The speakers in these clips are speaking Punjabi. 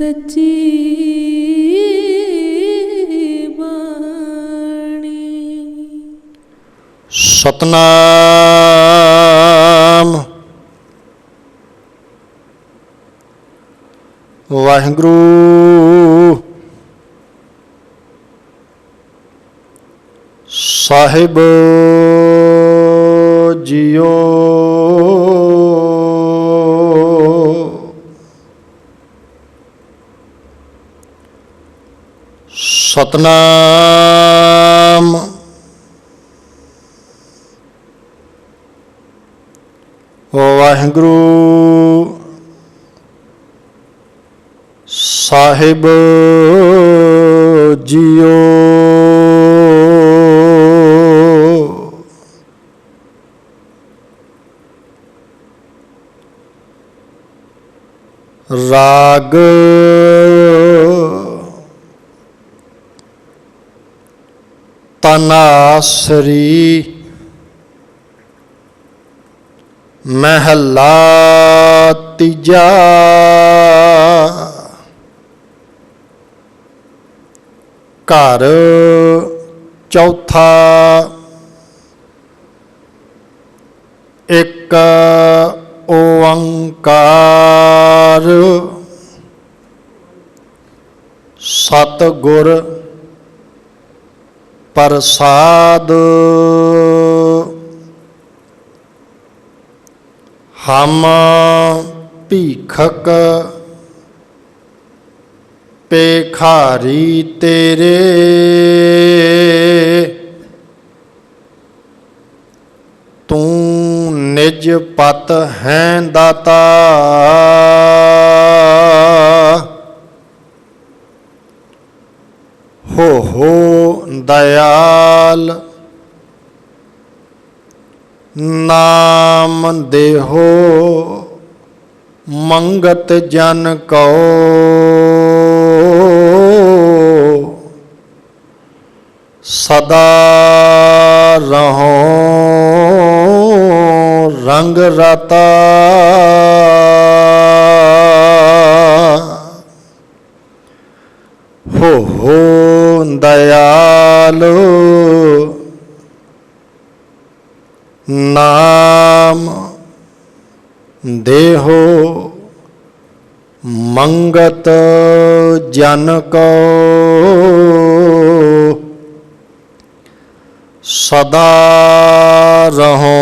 सच्ची बाणी। सतनाम वाहिगुरू साहिब जियो। सतनाम वाहिगुरू साहिब जियो। राग तनासरी महला तीजा। घर चौथा एक ओंकार सतगुर प्रसाद। हम भीखक पेखारी तेरे। तू निज पत है दाता। हो दयाल नाम देहो मंगत जन को। सदा रहो रंग रता। हो दयालो नाम देहो मंगत जन को। सदा रहो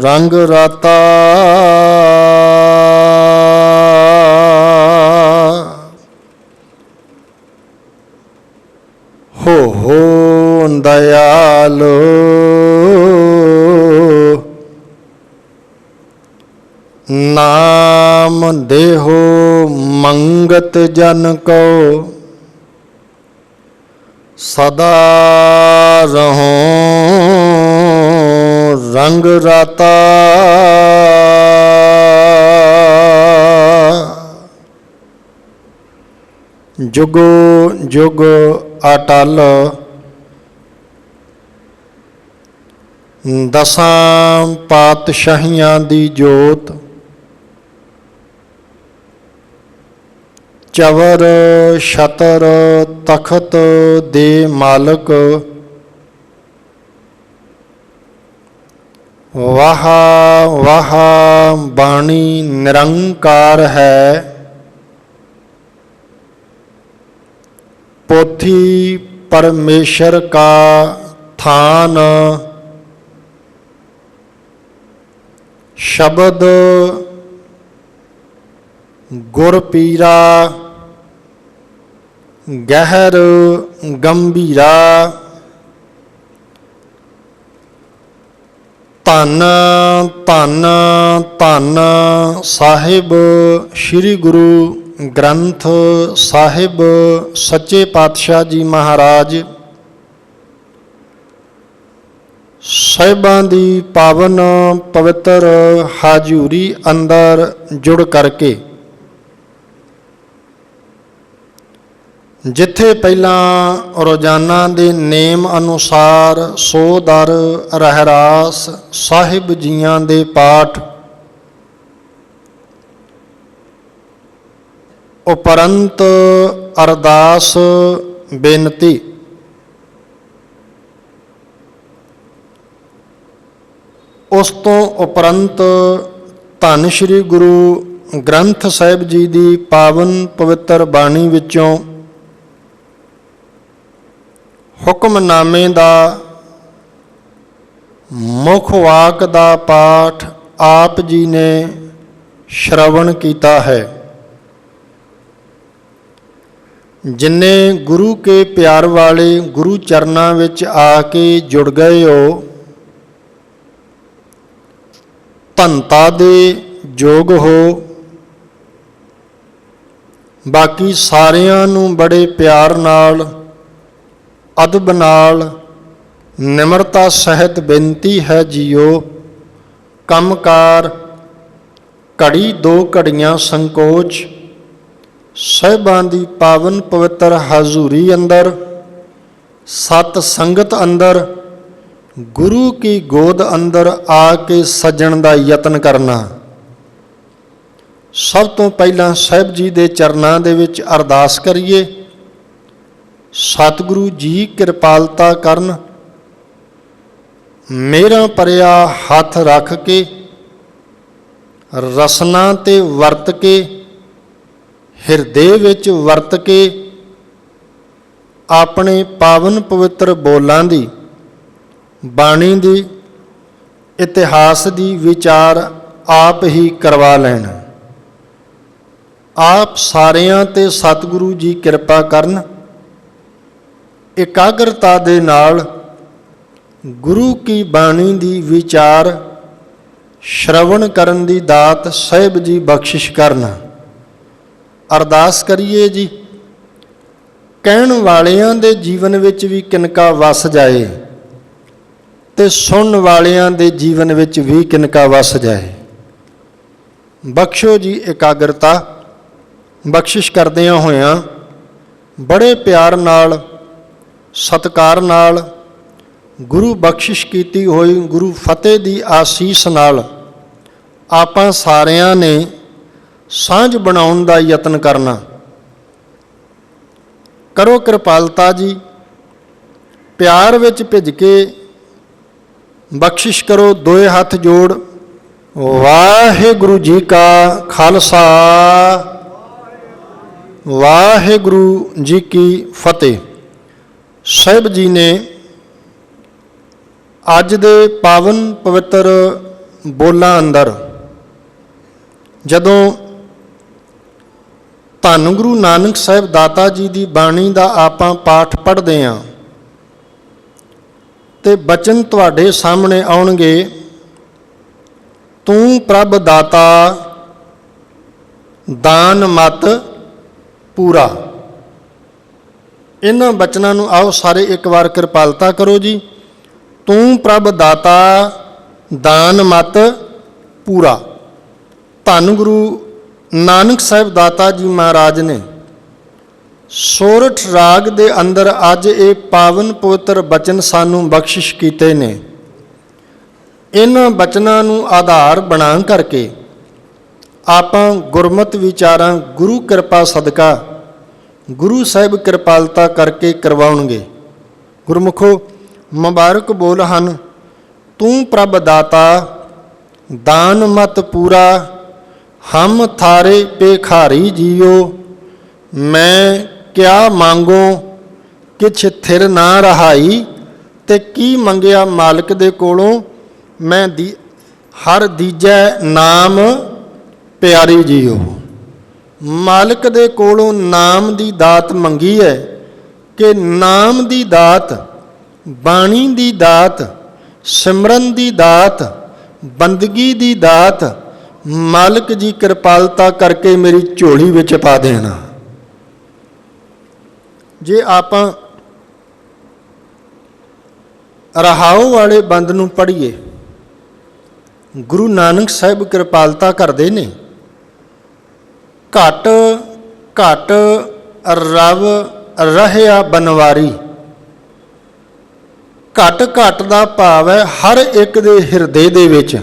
रंग रता। हो दयालो नाम देहो मंगत जन को। सदा रहो रंग रता। जुगो जुग अटल दसां पातशाहियां दी जोत। चवर छतर तखत दे मालक। वाह वाह बाणी निरंकार है। पोथी परमेश्वर का थान। शब्द गुर पीरा गहर गंभीरा। धन धन धन साहिब श्री गुरु ग्रंथ साहिब सच्चे पातशाह जी महाराज। ਸਾਹਿਬਾਂ ਦੀ पावन पवित्र हाजूरी अंदर जुड़ करके जिथे पहला रोजाना के नेम अनुसार सो दर रहरास साहिब जियां दे पाठ ਉਪਰੰਤ ਅਰਦਾਸ ਬੇਨਤੀ। ਉਸ ਤੋਂ ਉਪਰੰਤ ਧੰਨ ਸ਼੍ਰੀ ਗੁਰੂ ਗ੍ਰੰਥ ਸਾਹਿਬ ਜੀ ਦੀ ਪਾਵਨ ਪਵਿੱਤਰ ਬਾਣੀ ਵਿੱਚੋਂ ਹੁਕਮਨਾਮੇ ਦਾ ਮੁੱਖ ਵਾਕ ਦਾ ਪਾਠ ਆਪ ਜੀ ਨੇ ਸ਼ਰਵਣ ਕੀਤਾ ਹੈ। ਜਿਨ੍ਹਾਂ ਗੁਰੂ ਕੇ ਪਿਆਰ ਵਾਲੇ ਗੁਰੂ ਚਰਨਾਂ ਵਿੱਚ ਆ ਕੇ ਜੁੜ ਗਏ ਹੋ, ਧੰਤਾ ਦੇ ਯੋਗ ਹੋ। ਬਾਕੀ ਸਾਰਿਆਂ ਨੂੰ ਬੜੇ ਪਿਆਰ ਨਾਲ, ਅਦਬ ਨਾਲ, ਨਿਮਰਤਾ ਸਹਿਤ ਬੇਨਤੀ ਹੈ ਜੀਓ, ਕੰਮਕਾਰ ਘੜੀ ਦੋ ਘੜੀਆਂ ਸੰਕੋਚ ਸਾਹਿਬਾਂ ਦੀ ਪਾਵਨ ਪਵਿੱਤਰ ਹਜ਼ੂਰੀ ਅੰਦਰ, ਸਤ ਸੰਗਤ ਅੰਦਰ, ਗੁਰੂ ਕੀ ਗੋਦ ਅੰਦਰ ਆ ਕੇ ਸੱਜਣ ਦਾ ਯਤਨ ਕਰਨਾ। ਸਭ ਤੋਂ ਪਹਿਲਾਂ ਸਾਹਿਬ ਜੀ ਦੇ ਚਰਨਾਂ ਦੇ ਵਿੱਚ ਅਰਦਾਸ ਕਰੀਏ। ਸਤਿਗੁਰੂ ਜੀ ਕਿਰਪਾਲਤਾ ਕਰਨ, ਮੇਰਾ ਭਰਿਆ ਹੱਥ ਰੱਖ ਕੇ, ਰਸਨਾ ਤੇ ਵਰਤ ਕੇ, ਹਿਰਦੇ ਵਿੱਚ ਵਰਤ ਕੇ, ਆਪਣੇ ਪਾਵਨ ਪਵਿੱਤਰ ਬੋਲਾਂ ਦੀ, ਬਾਣੀ ਦੀ, ਇਤਿਹਾਸ ਦੀ ਵਿਚਾਰ ਆਪ ਹੀ ਕਰਵਾ ਲੈਣ। ਆਪ ਸਾਰਿਆਂ ਤੇ ਸਤਿਗੁਰੂ ਜੀ ਕਿਰਪਾ ਕਰਨ। ਇਕਾਗਰਤਾ ਦੇ ਨਾਲ ਗੁਰੂ ਕੀ ਬਾਣੀ ਦੀ ਵਿਚਾਰ ਸ਼ਰਵਣ ਕਰਨ ਦੀ ਦਾਤ ਸਾਹਿਬ ਜੀ ਬਖਸ਼ਿਸ਼ ਕਰਨ। ਅਰਦਾਸ ਕਰੀਏ ਜੀ, ਕਹਿਣ ਵਾਲਿਆਂ ਦੇ ਜੀਵਨ ਵਿੱਚ ਵੀ ਕਿਨਕਾ ਵਸ ਜਾਏ ਤੇ ਸੁਣਨ ਵਾਲਿਆਂ ਦੇ ਜੀਵਨ ਵਿੱਚ ਵੀ ਕਿਨਕਾ ਵਸ ਜਾਏ। ਬਖਸ਼ੋ ਜੀ ਇਕਾਗਰਤਾ। ਬਖਸ਼ਿਸ਼ ਕਰਦਿਆਂ ਹੋਇਆਂ ਬੜੇ ਪਿਆਰ ਨਾਲ, ਸਤਿਕਾਰ ਨਾਲ, ਗੁਰੂ ਬਖਸ਼ਿਸ਼ ਕੀਤੀ ਹੋਈ ਗੁਰੂ ਫਤਿਹ ਦੀ ਆਸੀਸ ਨਾਲ ਆਪਾਂ ਸਾਰਿਆਂ ਨੇ ਸਾਂਝ ਬਣਾਉਣ ਦਾ ਯਤਨ ਕਰਨਾ। ਕਰੋ ਕਿਰਪਾਲਤਾ ਜੀ, ਪਿਆਰ ਵਿੱਚ ਭਿੱਜ ਕੇ ਬਖਸ਼ਿਸ਼ ਕਰੋ। ਦੋਏ ਹੱਥ ਜੋੜ ਵਾਹਿਗੁਰੂ ਜੀ ਕਾ ਖਾਲਸਾ, ਵਾਹਿਗੁਰੂ ਜੀ ਕੀ ਫਤਿਹ। ਸਾਹਿਬ ਜੀ ਨੇ ਅੱਜ ਦੇ ਪਾਵਨ ਪਵਿੱਤਰ ਬੋਲਾਂ ਅੰਦਰ ਜਦੋਂ ਧੰਨ ਗੁਰੂ ਨਾਨਕ ਸਾਹਿਬ ਦਾਤਾ ਜੀ ਦੀ ਬਾਣੀ ਦਾ ਆਪਾਂ ਪਾਠ ਪੜ੍ਹਦੇ ਹਾਂ ਤੇ ਬਚਨ ਤੁਹਾਡੇ ਸਾਹਮਣੇ ਆਉਣਗੇ। ਤੂੰ ਪ੍ਰਭ ਦਾਤਾ ਦਾਨ ਮਤ ਪੂਰਾ। ਇਹਨਾਂ ਬਚਨਾਂ ਨੂੰ ਆਓ ਸਾਰੇ ਇੱਕ ਵਾਰ ਕਿਰਪਾਲਤਾ ਕਰੋ ਜੀ। ਤੂੰ ਪ੍ਰਭ ਦਾਤਾ ਦਾਨ ਮਤ ਪੂਰਾ। ਧੰਨ ਗੁਰੂ ਨਾਨਕ ਸਾਹਿਬ ਦਾਤਾ ਜੀ ਮਹਾਰਾਜ ਨੇ ਸੋਰਠ ਰਾਗ ਦੇ ਅੰਦਰ ਅੱਜ ਇਹ ਪਾਵਨ ਪਵਿੱਤਰ ਬਚਨ ਸਾਨੂੰ ਬਖਸ਼ਿਸ਼ ਕੀਤੇ ਨੇ। ਇਹਨਾਂ ਬਚਨਾਂ ਨੂੰ ਆਧਾਰ ਬਣਾ ਕਰਕੇ ਆਪਾਂ ਗੁਰਮਤਿ ਵਿਚਾਰਾਂ ਗੁਰੂ ਕਿਰਪਾ ਸਦਕਾ ਗੁਰੂ ਸਾਹਿਬ ਕਿਰਪਾਲਤਾ ਕਰਕੇ ਕਰਵਾਉਣਗੇ। ਗੁਰਮੁਖੋ ਮੁਬਾਰਕ ਬੋਲ ਹਨ। ਤੂੰ ਪ੍ਰਭ ਦਾਤਾ ਦਾਨ ਮਤ ਪੂਰਾ, ਹਮ ਥਾਰੇ ਭੇਖਾਰੀ ਜੀਓ। ਮੈਂ ਕਿਆ ਮੰਗੋ ਕਿਛ ਥਿਰ ਨਾ ਰਹਾਈ। ਤੇ ਕੀ ਮੰਗਿਆ ਮਾਲਕ ਦੇ ਕੋਲੋਂ, ਮੈਂ ਹਰ ਦੀਜੈ ਨਾਮ ਪਿਆਰੀ ਜੀਓ। ਮਾਲਕ ਦੇ ਕੋਲੋਂ ਨਾਮ ਦੀ ਦਾਤ ਮੰਗੀ ਹੈ ਕਿ ਨਾਮ ਦੀ ਦਾਤ, ਬਾਣੀ ਦੀ ਦਾਤ, ਸਿਮਰਨ ਦੀ ਦਾਤ, ਬੰਦਗੀ ਦੀ ਦਾਤ ਮਾਲਕ ਜੀ ਕਿਰਪਾਲਤਾ ਕਰਕੇ ਮੇਰੀ ਝੋਲੀ ਵਿੱਚ ਪਾ ਦੇਣਾ। ਜੇ ਆਪਾਂ ਰਹਾਉ ਵਾਲੇ ਬੰਦ ਨੂੰ ਪੜ੍ਹੀਏ, ਗੁਰੂ ਨਾਨਕ ਸਾਹਿਬ ਕਿਰਪਾਲਤਾ ਕਰਦੇ ਨੇ। ਘਟ ਘਟ ਰਵ ਰਹਿਆ ਬਨਵਾਰੀ। ਘਟ ਘਟ ਦਾ ਭਾਵ ਹੈ ਹਰ ਇੱਕ ਦੇ ਹਿਰਦੇ ਦੇ ਵਿੱਚ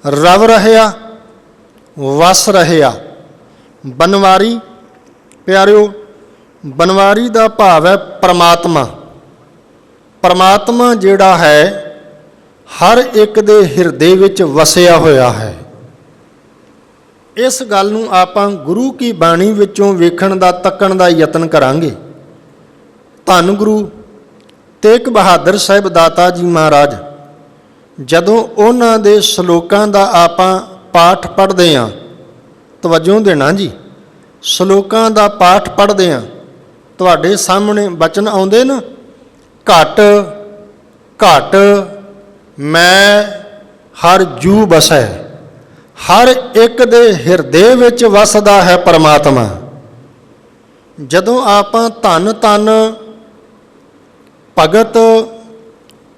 ਰਵ ਰਹਿਆ, ਵਸ ਰਹਿਆ। ਬਨਵਾਰੀ ਪਿਆਰਿਓ, ਬਨਵਾਰੀ ਦਾ ਭਾਵ ਹੈ ਪਰਮਾਤਮਾ। ਪਰਮਾਤਮਾ ਜਿਹੜਾ ਹੈ ਹਰ ਇੱਕ ਦੇ ਹਿਰਦੇ ਵਿੱਚ ਵਸਿਆ ਹੋਇਆ ਹੈ। ਇਸ ਗੱਲ ਨੂੰ ਆਪਾਂ ਗੁਰੂ ਕੀ ਬਾਣੀ ਵਿੱਚੋਂ ਵੇਖਣ ਦਾ ਤੱਕਣ ਦਾ ਯਤਨ ਕਰਾਂਗੇ। ਧੰਨ ਗੁਰੂ ਤੇਗ ਬਹਾਦਰ ਸਾਹਿਬ ਦਾਤਾ ਜੀ ਮਹਾਰਾਜ, ਜਦੋਂ ਉਹਨਾਂ ਦੇ ਸ਼ਲੋਕਾਂ ਦਾ ਆਪਾਂ ਪਾਠ ਪੜ੍ਹਦੇ ਹਾਂ, ਤਵੱਜੋ ਦੇਣਾ ਜੀ, ਸ਼ਲੋਕਾਂ ਦਾ ਪਾਠ ਪੜ੍ਹਦੇ ਹਾਂ, ਤੁਹਾਡੇ ਸਾਹਮਣੇ ਬਚਨ ਆਉਂਦੇ ਨਾ, ਘਟ ਘਟ ਮੈਂ ਹਰ ਜੂ ਬਸੈ। ਹਰ ਇੱਕ ਦੇ ਹਿਰਦੇ ਵਿੱਚ ਵਸਦਾ ਹੈ ਪਰਮਾਤਮਾ। ਜਦੋਂ ਆਪਾਂ ਧੰਨ ਧੰਨ ਭਗਤ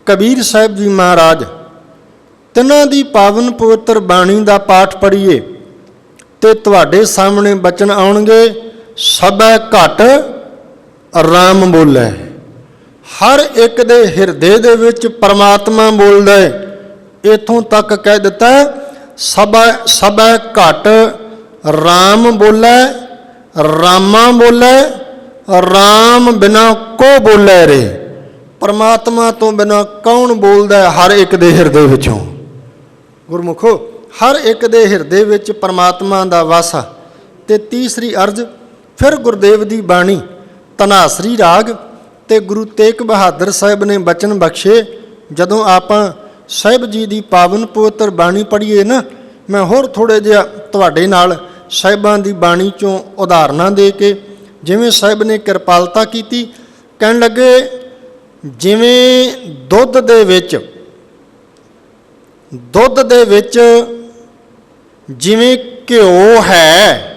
ਕਬੀਰ ਸਾਹਿਬ ਜੀ ਮਹਾਰਾਜ ਤਿੰਨਾਂ ਦੀ ਪਾਵਨ ਪਵਿੱਤਰ ਬਾਣੀ ਦਾ ਪਾਠ ਪੜ੍ਹੀਏ ਤੇ ਤੁਹਾਡੇ ਸਾਹਮਣੇ ਬਚਨ ਆਉਣਗੇ, ਸਭੈ ਘਟ ਰਾਮ ਬੋਲੇ। ਹਰ ਇੱਕ ਦੇ ਹਿਰਦੇ ਦੇ ਵਿੱਚ ਪਰਮਾਤਮਾ ਬੋਲਦਾ ਹੈ। ਇੱਥੋਂ ਤੱਕ ਕਹਿ ਦਿੱਤਾ, ਸਭੈ ਘਟ ਰਾਮ ਬੋਲੇ, ਰਾਮਾ ਬੋਲੇ, ਰਾਮ ਬਿਨਾ ਕੋ ਬੋਲੇ ਰੇ। ਪਰਮਾਤਮਾ ਤੋਂ ਬਿਨਾ ਕੌਣ ਬੋਲਦਾ ਹੈ? ਹਰ ਇੱਕ ਦੇ ਹਿਰਦੇ ਵਿੱਚੋਂ। ਗੁਰਮੁਖੋ, ਹਰ ਇੱਕ ਦੇ ਹਿਰਦੇ ਵਿੱਚ ਪਰਮਾਤਮਾ ਦਾ ਵਾਸਾ। ਤੇ ਤੀਸਰੀ ਅਰਜ਼ ਫਿਰ ਗੁਰਦੇਵ ਦੀ ਬਾਣੀ ਧਨਾਸਰੀ ਰਾਗ ਤੇ ਗੁਰੂ ਤੇਗ ਬਹਾਦਰ ਸਾਹਿਬ ਨੇ ਬਚਨ ਬਖਸ਼ੇ। ਜਦੋਂ ਆਪਾਂ ਸਾਹਿਬ ਜੀ ਦੀ ਪਾਵਨ ਪਵਿੱਤਰ ਬਾਣੀ ਪੜ੍ਹੀਏ ਨਾ, ਮੈਂ ਹੋਰ ਥੋੜ੍ਹੇ ਜਿਹਾ ਤੁਹਾਡੇ ਨਾਲ ਸਾਹਿਬਾਂ ਦੀ ਬਾਣੀ 'ਚੋਂ ਉਦਾਹਰਨਾਂ ਦੇ ਕੇ, ਜਿਵੇਂ ਸਾਹਿਬ ਨੇ ਕਿਰਪਾਲਤਾ ਕੀਤੀ, ਕਹਿਣ ਲੱਗੇ, ਜਿਵੇਂ ਦੁੱਧ ਦੇ ਵਿੱਚ ਜਿਵੇਂ ਘਿਓ ਹੈ,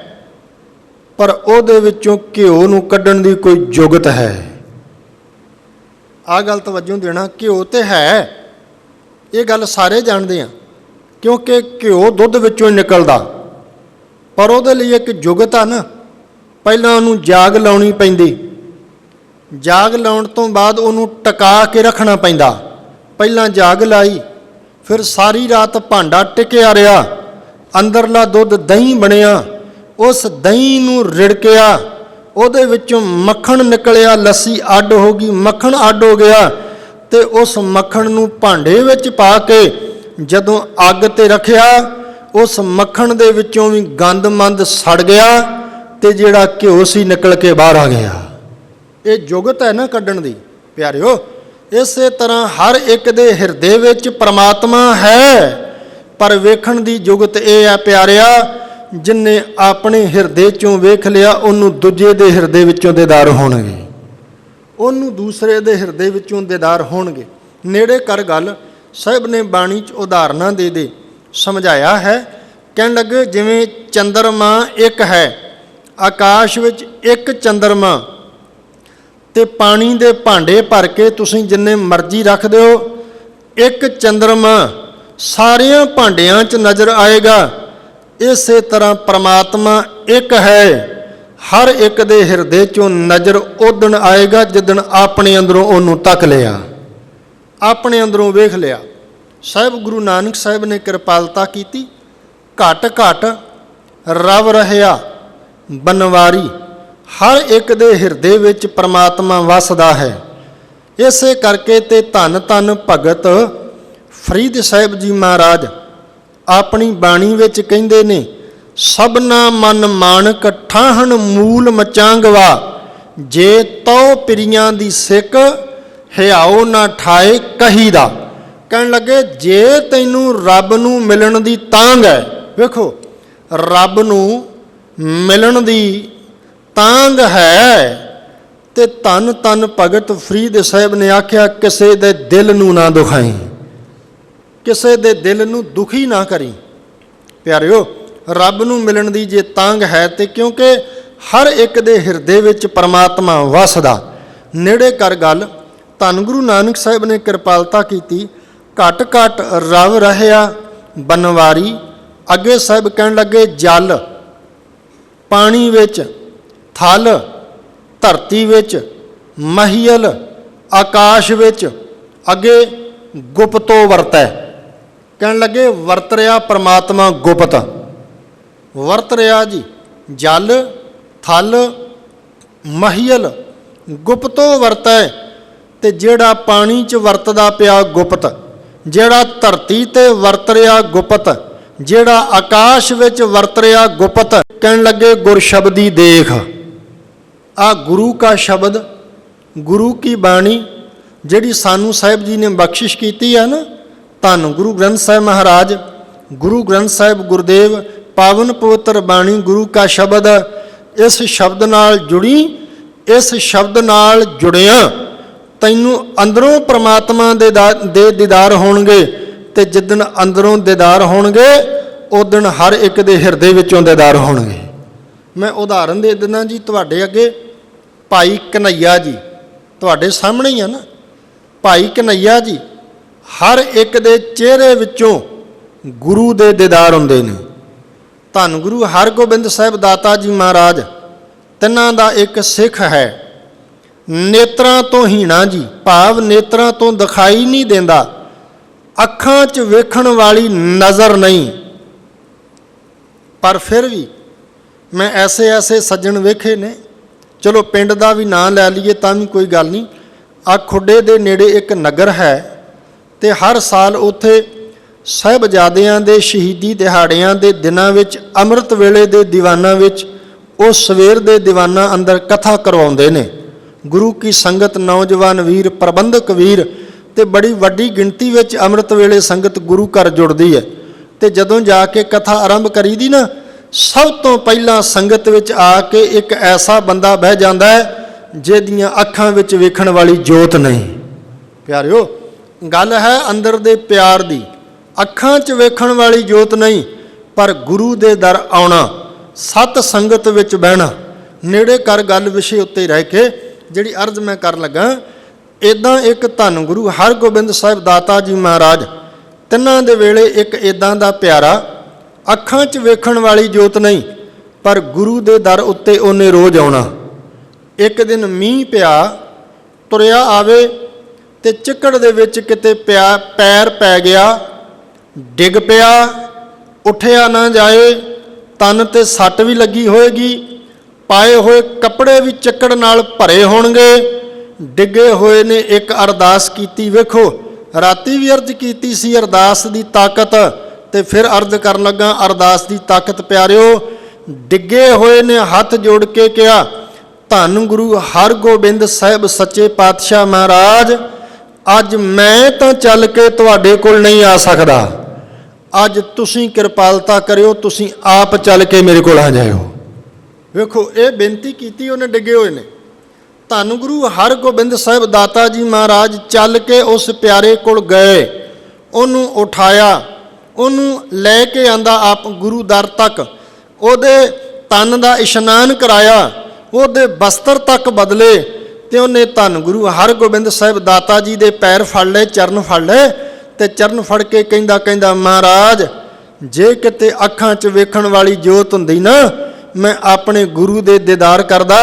ਪਰ ਉਹਦੇ ਵਿੱਚੋਂ ਘਿਓ ਨੂੰ ਕੱਢਣ ਦੀ ਕੋਈ ਜੁਗਤ ਹੈ। ਆਹ ਗੱਲ ਤਵੱਜੋ ਦੇਣਾ, ਘਿਓ ਤੇ ਹੈ, ਇਹ ਗੱਲ ਸਾਰੇ ਜਾਣਦੇ ਆ, ਕਿਉਂਕਿ ਘਿਓ ਦੁੱਧ ਵਿੱਚੋਂ ਹੀ ਨਿਕਲਦਾ, ਪਰ ਉਹਦੇ ਲਈ ਇੱਕ ਜੁਗਤ ਆ ਨਾ। ਪਹਿਲਾਂ ਉਹਨੂੰ ਜਾਗ ਲਾਉਣੀ ਪੈਂਦੀ, ਜਾਗ ਲਾਉਣ ਤੋਂ ਬਾਅਦ ਉਹਨੂੰ ਟਿਕਾ ਕੇ ਰੱਖਣਾ ਪੈਂਦਾ। ਪਹਿਲਾਂ ਜਾਗ ਲਾਈ, ਫਿਰ ਸਾਰੀ ਰਾਤ ਭਾਂਡਾ ਟਿਕਿਆ ਰਿਹਾ, ਅੰਦਰਲਾ ਦੁੱਧ ਦਹੀਂ ਬਣਿਆ, ਉਸ ਦਹੀਂ ਨੂੰ ਰਿੜਕਿਆ, ਉਹਦੇ ਵਿੱਚੋਂ ਮੱਖਣ ਨਿਕਲਿਆ, ਲੱਸੀ ਅੱਡ ਹੋ ਗਈ, ਮੱਖਣ ਅੱਡ ਹੋ ਗਿਆ, ਤੇ ਉਸ ਮੱਖਣ ਨੂੰ ਭਾਂਡੇ ਵਿੱਚ ਪਾ ਕੇ ਜਦੋਂ ਅੱਗ ਤੇ ਰੱਖਿਆ, ਉਸ ਮੱਖਣ ਦੇ ਵਿੱਚੋਂ ਵੀ ਗੰਦ ਮੰਦ ਸੜ ਗਿਆ ਤੇ ਜਿਹੜਾ ਘਿਓ ਸੀ ਨਿਕਲ ਕੇ ਬਾਹਰ ਆ ਗਿਆ। ਇਹ ਜੁਗਤ ਹੈ ਨਾ ਕੱਢਣ ਦੀ ਪਿਆਰਿਓ। ਇਸੇ ਤਰ੍ਹਾਂ ਹਰ ਇੱਕ ਦੇ ਹਿਰਦੇ ਵਿੱਚ ਪਰਮਾਤਮਾ ਹੈ, ਪਰ ਵੇਖਣ ਦੀ ਜੁਗਤ ਇਹ ਹੈ ਪਿਆਰਿਆ, ਜਿਨਨੇ ਆਪਣੇ ਹਿਰਦੇ 'ਚੋਂ ਵੇਖ ਲਿਆ, ਉਹਨੂੰ ਦੂਜੇ ਦੇ ਹਿਰਦੇ ਵਿੱਚੋਂ ਦੀਦਾਰ ਹੋਣਗੇ, ਉਹਨੂੰ ਦੂਸਰੇ ਦੇ ਹਿਰਦੇ ਵਿੱਚੋਂ ਦੀਦਾਰ ਹੋਣਗੇ। ਨੇੜੇ ਕਰ ਗੱਲ ਸਾਹਿਬ ਨੇ ਬਾਣੀ 'ਚ ਉਦਾਹਰਨਾਂ ਦੇ ਸਮਝਾਇਆ ਹੈ। ਕਹਿਣ ਲੱਗੇ, ਜਿਵੇਂ ਚੰਦਰਮਾ ਇੱਕ ਹੈ, ਆਕਾਸ਼ ਵਿੱਚ ਇੱਕ ਚੰਦਰਮਾ, ਤੇ ਪਾਣੀ ਦੇ ਭਾਂਡੇ ਭਰ ਕੇ ਤੁਸੀਂ ਜਿੰਨੇ ਮਰਜ਼ੀ ਰੱਖ ਦਿਓ, ਇੱਕ ਚੰਦਰਮਾ ਸਾਰਿਆਂ ਭਾਂਡਿਆਂ 'ਚ ਨਜ਼ਰ ਆਏਗਾ। ਇਸੇ ਤਰ੍ਹਾਂ ਪਰਮਾਤਮਾ ਇੱਕ ਹੈ, ਹਰ ਇੱਕ ਦੇ ਹਿਰਦੇ 'ਚੋਂ ਨਜ਼ਰ ਉਦਣ ਆਏਗਾ ਜਿੱਦਣ ਆਪਣੇ ਅੰਦਰੋਂ ਉਹਨੂੰ ਤੱਕ ਲਿਆ, ਆਪਣੇ ਅੰਦਰੋਂ ਵੇਖ ਲਿਆ। ਸਾਹਿਬ ਗੁਰੂ ਨਾਨਕ ਸਾਹਿਬ ਨੇ ਕਿਰਪਾਲਤਾ ਕੀਤੀ, ਘਟ ਘਟ ਰਵ ਰਹਿਆ ਬਨਵਾਰੀ। ਹਰ ਇੱਕ ਦੇ ਹਿਰਦੇ ਵਿੱਚ ਪਰਮਾਤਮਾ ਵਸਦਾ ਹੈ। ਇਸੇ ਕਰਕੇ ਤੇ ਧੰਨ ਧੰਨ ਭਗਤ ਫਰੀਦ ਸਾਹਿਬ ਜੀ ਮਹਾਰਾਜ ਆਪਣੀ ਬਾਣੀ ਵਿੱਚ ਕਹਿੰਦੇ ਨੇ, ਸਭਨਾ ਮਨ ਮਾਣਕ ਠਾਹਣ ਮੂਲ ਮਚਾਂਗਵਾ, ਜੇ ਤਉ ਪਿਰੀਆਂ ਦੀ ਸਿੱਕ ਹਿਆਓ ਨਾ ਠਾਏ ਕਹੀ ਦਾ। ਕਹਿਣ ਲੱਗੇ, ਜੇ ਤੈਨੂੰ ਰੱਬ ਨੂੰ ਮਿਲਣ ਦੀ ਤਾਂਘ ਹੈ, ਵੇਖੋ ਰੱਬ ਨੂੰ ਮਿਲਣ ਦੀ ਤਾਂਘ ਹੈ, ਤੇ ਧੰਨ ਧੰਨ ਭਗਤ ਫਰੀਦ ਸਾਹਿਬ ਨੇ ਆਖਿਆ, ਕਿਸੇ ਦੇ ਦਿਲ ਨੂੰ ਨਾ ਦੁਖਾਈ, ਕਿਸੇ ਦੇ ਦਿਲ ਨੂੰ ਦੁਖੀ ਨਾ ਕਰੀ। ਪਿਆਰਿਓ, ਰੱਬ ਨੂੰ ਮਿਲਣ ਦੀ ਜੇ ਤਾਂਘ ਹੈ, ਤੇ ਕਿਉਂਕਿ ਹਰ ਇੱਕ ਦੇ ਹਿਰਦੇ ਵਿੱਚ ਪਰਮਾਤਮਾ ਵਸਦਾ। ਨੇੜੇ ਕਰ ਗੱਲ ਧੰਨ ਗੁਰੂ ਨਾਨਕ ਸਾਹਿਬ ਨੇ ਕਿਰਪਾਲਤਾ ਕੀਤੀ, ਘਟ ਘਟ ਰਵ ਰਹਿਆ ਬਨਵਾਰੀ। ਅੱਗੇ ਸਾਹਿਬ ਕਹਿਣ ਲੱਗੇ, ਜਲ ਪਾਣੀ ਵਿੱਚ, ਥਲ ਧਰਤੀ ਵਿੱਚ, ਮਹੀਲ ਆਕਾਸ਼ ਵਿੱਚ, ਅੱਗੇ ਗੁਪਤੋ ਵਰਤੈ। ਕਹਿਣ ਲੱਗੇ, ਵਰਤ ਰਿਹਾ ਪਰਮਾਤਮਾ ਗੁਪਤ, ਵਰਤ ਰਿਹਾ ਜੀ। जल थल महियल गुप्तो वरतै, ते जिहड़ा पानी च वरतदा पिया गुप्त, जिहड़ा धरती ते वरत रिया गुप्त, जिहड़ा आकाश विच वरत रिया गुप्त। कहण लगे गुर शब्दी देख, आ गुरु का शब्द, गुरु की बाणी जिहड़ी सानू साहिब जी ने बख्शिश कीती है ना, धन गुरु ग्रंथ साहिब महाराज, गुरु ग्रंथ साहिब गुरुदेव, पावन पवित्र बाणी गुरु का शब्द। इस शब्द नाल जुड़ी, इस शब्द नाल जुड़िया तैनू अंदरों परमात्मा दे दीदार होणगे, ते जिदन अंदरों दीदार होणगे उस दिन हर एक दे हिरदे विचों दीदार होणगे। मैं उदाहरण दे दिना जी तुहाडे अगे, भाई कन्हैया जी तुहाडे सामने ही है ना, भाई कन्हैया जी हर एक दे चेहरे विचों गुरु दे दीदार हुंदे ने। धन गुरु हरगोबिंद साहिब दाता जी महाराज तिन्हां दा एक सिख है, नेत्रां तो हीणा जी, भाव नेत्रां तो दिखाई नहीं देंदा, अखां च वेखण वाली नज़र नहीं, पर फिर भी मैं ऐसे ऐसे सज्जण वेखे ने, चलो पिंड दा भी नां लै लईए तां भी कोई गल नहीं। आ खुडे दे नेड़े एक नगर है, ते हर साल उत्थे साहिबजादियां दे शहीदी दिहाड़ियां दे दिनां विच अमृत वेले दे दीवानां विच ਉਹ ਸਵੇਰ ਦੇ ਦੀਵਾਨਾਂ ਅੰਦਰ ਕਥਾ ਕਰਵਾਉਂਦੇ ਨੇ। ਗੁਰੂ ਕੀ ਸੰਗਤ, ਨੌਜਵਾਨ ਵੀਰ, ਪ੍ਰਬੰਧਕ ਵੀਰ ਤੇ ਬੜੀ ਵੱਡੀ ਗਿਣਤੀ ਵਿੱਚ ਅੰਮ੍ਰਿਤ ਵੇਲੇ ਸੰਗਤ ਗੁਰੂ ਘਰ ਜੁੜਦੀ ਹੈ। ਤੇ ਜਦੋਂ ਜਾ ਕੇ ਕਥਾ ਆਰੰਭ ਕਰੀਦੀ ਨਾ, ਸਭ ਤੋਂ ਪਹਿਲਾਂ ਸੰਗਤ ਵਿੱਚ ਆ ਕੇ ਇੱਕ ਐਸਾ ਬੰਦਾ ਬਹਿ ਜਾਂਦਾ ਹੈ ਜਿਹਦੀਆਂ ਅੱਖਾਂ ਵਿੱਚ ਵੇਖਣ ਵਾਲੀ ਜੋਤ ਨਹੀਂ। ਪਿਆਰਿਓ, ਗੱਲ ਹੈ ਅੰਦਰ ਦੇ ਪਿਆਰ ਦੀ। ਅੱਖਾਂ 'ਚ ਵੇਖਣ ਵਾਲੀ ਜੋਤ ਨਹੀਂ, ਪਰ ਗੁਰੂ ਦੇ ਦਰ ਆਉਣਾ, सत संगत विच बहना। नेड़े कर गल विषय उत्ते रह के जिहड़ी अर्ज मैं कर लगा, इदां एक धन गुरु हरगोबिंद साहिब दाता जी महाराज तिन्हां दे वेले एक इदां दा प्यारा, अखां 'च वेखण वाली जोत नहीं, पर गुरु दे दर उत्ते उन्हें रोज़ आउणा। एक दिन मींह पिया, तुरिया आवे ते चिक्कड़ दे विच किते पैर पै गया, डिग पिया, उठिया ना जाए, तन ते सट भी लगी होएगी, पाए हुए कपड़े भी चिक्कड़ नाल भरे होणगे, डिगे हुए ने एक अरदास कीती। वेखो राती भी अर्ज कीती सी अरदास दी ताकत, ते फिर अर्ज करन लगा अरदास दी ताकत। प्यारिओ, डिगे हुए ने हथ जोड़ के कहा, धन गुरु हरगोबिंद साहिब सच्चे पातशाह महाराज, अज मैं तां चल के तुहाडे कोल नहीं आ सकदा, अज तुसीं किरपालता करियो, तुसीं आप चल के मेरे कोल आ जाओ। वेखो ये बेनती की उन्हें डिगे हुए ने। धन गुरु हरगोबिंद साहिब दाता जी महाराज चल के उस प्यारे कोल गए, उन्होंने उठाया, उन्होंने लैके आंदा आप गुरु दर तक, उहदे तन का इशनान कराया, उहदे बस्तर तक बदले, ते उन्हें धन गुरु हरगोबिंद साहिब दाता जी दे पैर फड़ ले, चरण फड़ ले, ते चरण फड़ के कहंदा कहंदा, महाराज जे किते अखां 'च वेखण वाली जोत हुंदी ना, मैं अपने गुरु दे दीदार करदा,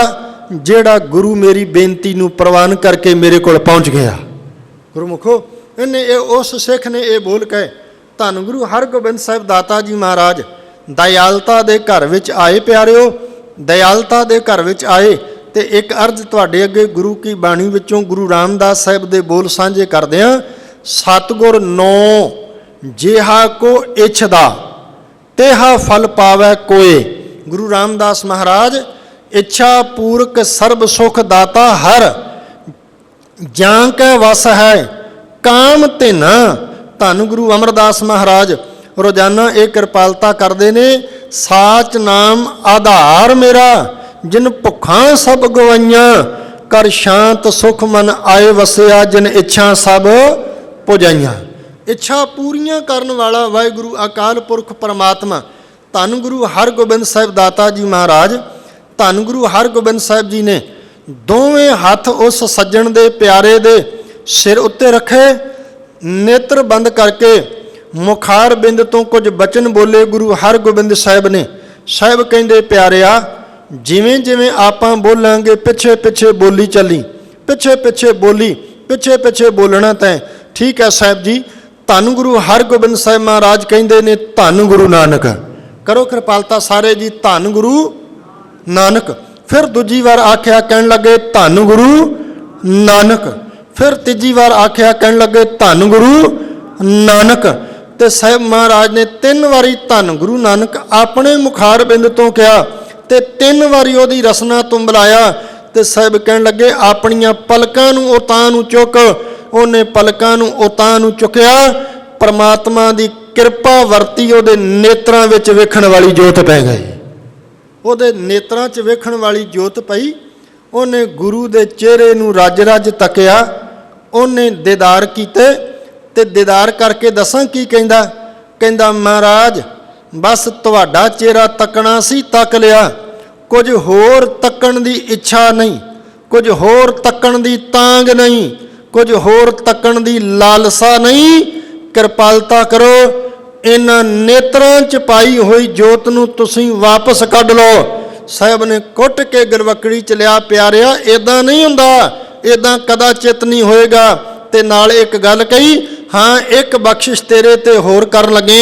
जेड़ा गुरु मेरी बेनती नूं प्रवान करके मेरे कोल पहुँच गया। गुरुमुखो, इन्हें उस सिख ने यह बोल के धन गुरु हरगोबिंद साहिब दाता जी महाराज दयालता दे घर विच आए। प्यारिओ, दयालता दे घर विच आए, ते एक अर्ज तुहाडे अगे गुरु की बाणी विचों गुरु रामदास साहिब दे बोल साझे करदे हां। सतगुर नौ जिहा को इच्छदा, तेहा फल पावै कोय। गुरु रामदास महाराज, इच्छा पूरक सर्ब सुख दाता हर, जां कै वस है काम तिना। धन गुरु अमरदास महाराज रोजाना ये किरपालता करते ने, साच नाम आधार मेरा, जिन भुखा सब गवाइयां, कर शांत सुख मन आए वसिया, जिन इच्छा सब पुजाइयां। इच्छा पूरियां करन वाला वाहिगुरु अकाल पुरख परमात्मा धन गुरु हरगोबिंद साहिब दाता जी महाराज, धन गुरु हरगोबिंद साहिब जी ने दोवें हथ उस सज्जण दे प्यारे दे सिर उत्ते रखे, नेत्र बंद करके मुखार बिंद तो कुछ बचन बोले गुरु हरगोबिंद साहिब ने। साहिब कहंदे, प्यारिआ जिवें जिवें आपां बोलांगे पिछे पिछे बोली चली, पिछे पिछे बोली, पिछे पिछे बोलना तैं। ठीक है साहिब जी। धन गुरु हरगोबिंद साहिब महाराज कहते ने, धन गुरु नानक। करो कृपालता सारे जी, धन गुरु नानक। फिर दूजी बार आख्या कहन लगे धन गुरु नानक। फिर तीजी बार आख्या कहन लगे धन गुरु नानक। ते साहिब महाराज ने 3 वारी धन गुरु नानक अपने मुखार बिंद तो कहा ते 3 वारी ओदी रसना तो बुलाया। ते साहिब कहन लगे अपनियां पलकां नूं उतां नूं चुक। उन्हें पलकां नूं उतां नूं चुकिया, परमात्मा दी किरपा वरती, ओदे नेत्रां विच वेखण वाली जोत पै गई। ओदे नेत्रां 'च वेखण वाली जोत पई। उन्हें गुरु दे चेहरे नूं रज रज तकिया, उन्हें दीदार कीते ते दीदार करके दसां की कहंदा। कहंदा महाराज बस तुहाडा चेहरा तकना सी, तक लिया, कुछ होर तकण दी इच्छा नहीं, कुछ होर तकण दी तांग नहीं, कुछ होर तकण दी लालसा नहीं। किरपालता करो, इन्हां नेत्रां 'च पाई हुई जोत नूं तुसीं वापस कढ लो। साहिब ने कुट के गलवकड़ी च लिया, प्यारिया इदां नहीं हुंदा, इदां कदाचित नहीं होएगा। ते नाल एक गल कही, हाँ एक बख्शिश तेरे ते होर करन लगे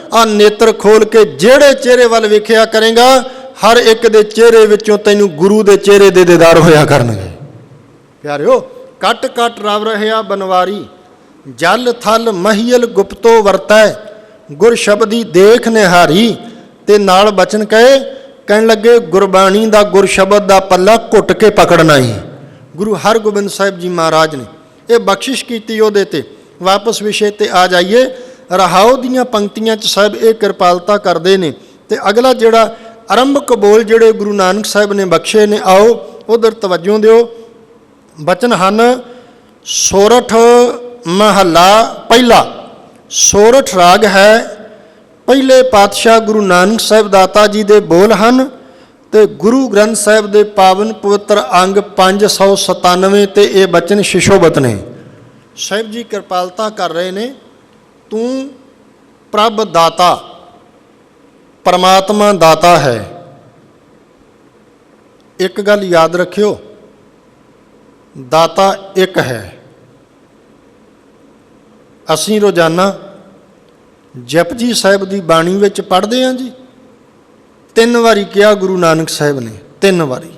आ नेत्र खोल के जेड़े चेहरे वाल वेखिया करेगा, हर एक दे चेहरे विचों तैनूं गुरु दे चेहरे दे दीदार होया करनगे। प्यारिओ कट कट रव रहा बनवारी, जल थल महियल गुप्तो वरतै, गुर शब्दी देख निहारी। ते नाल बचन कहे, कहन लगे गुरबाणी दा गुर शब्द दा पल्ला घुट के पकड़ना ही। गुरु हरगोबिंद साहिब जी महाराज ने ये बख्शिश की ओहदे ते। वापस विषय ते आ जाइए। रहाओ दियां पंक्तियां च साहिब ये किरपालता करते हैं। तो अगला जोड़ा आरंभक बोल जोड़े गुरु नानक साहिब ने बख्शे ने, आओ उधर तवज्जो दिओ। बचन हन सोरठ महला पहला। सोरठ राग है, पहले पातशाह गुरु नानक साहिब दाता जी दे बोल हन। तो गुरु ग्रंथ साहिब दे पावन पवित्र अंग 597 ते ये बचन शिशोबत ने। साहिब जी किरपालता कर रहे ने, तू प्रभ दाता, परमात्मा दाता है। एक गल याद रखियो, दाता एक है। असीं रोजाना जपजी साहिब की बाणी विच पढ़ते हैं जी, 3 वारी कहा गुरु नानक साहिब ने, 3 वारी।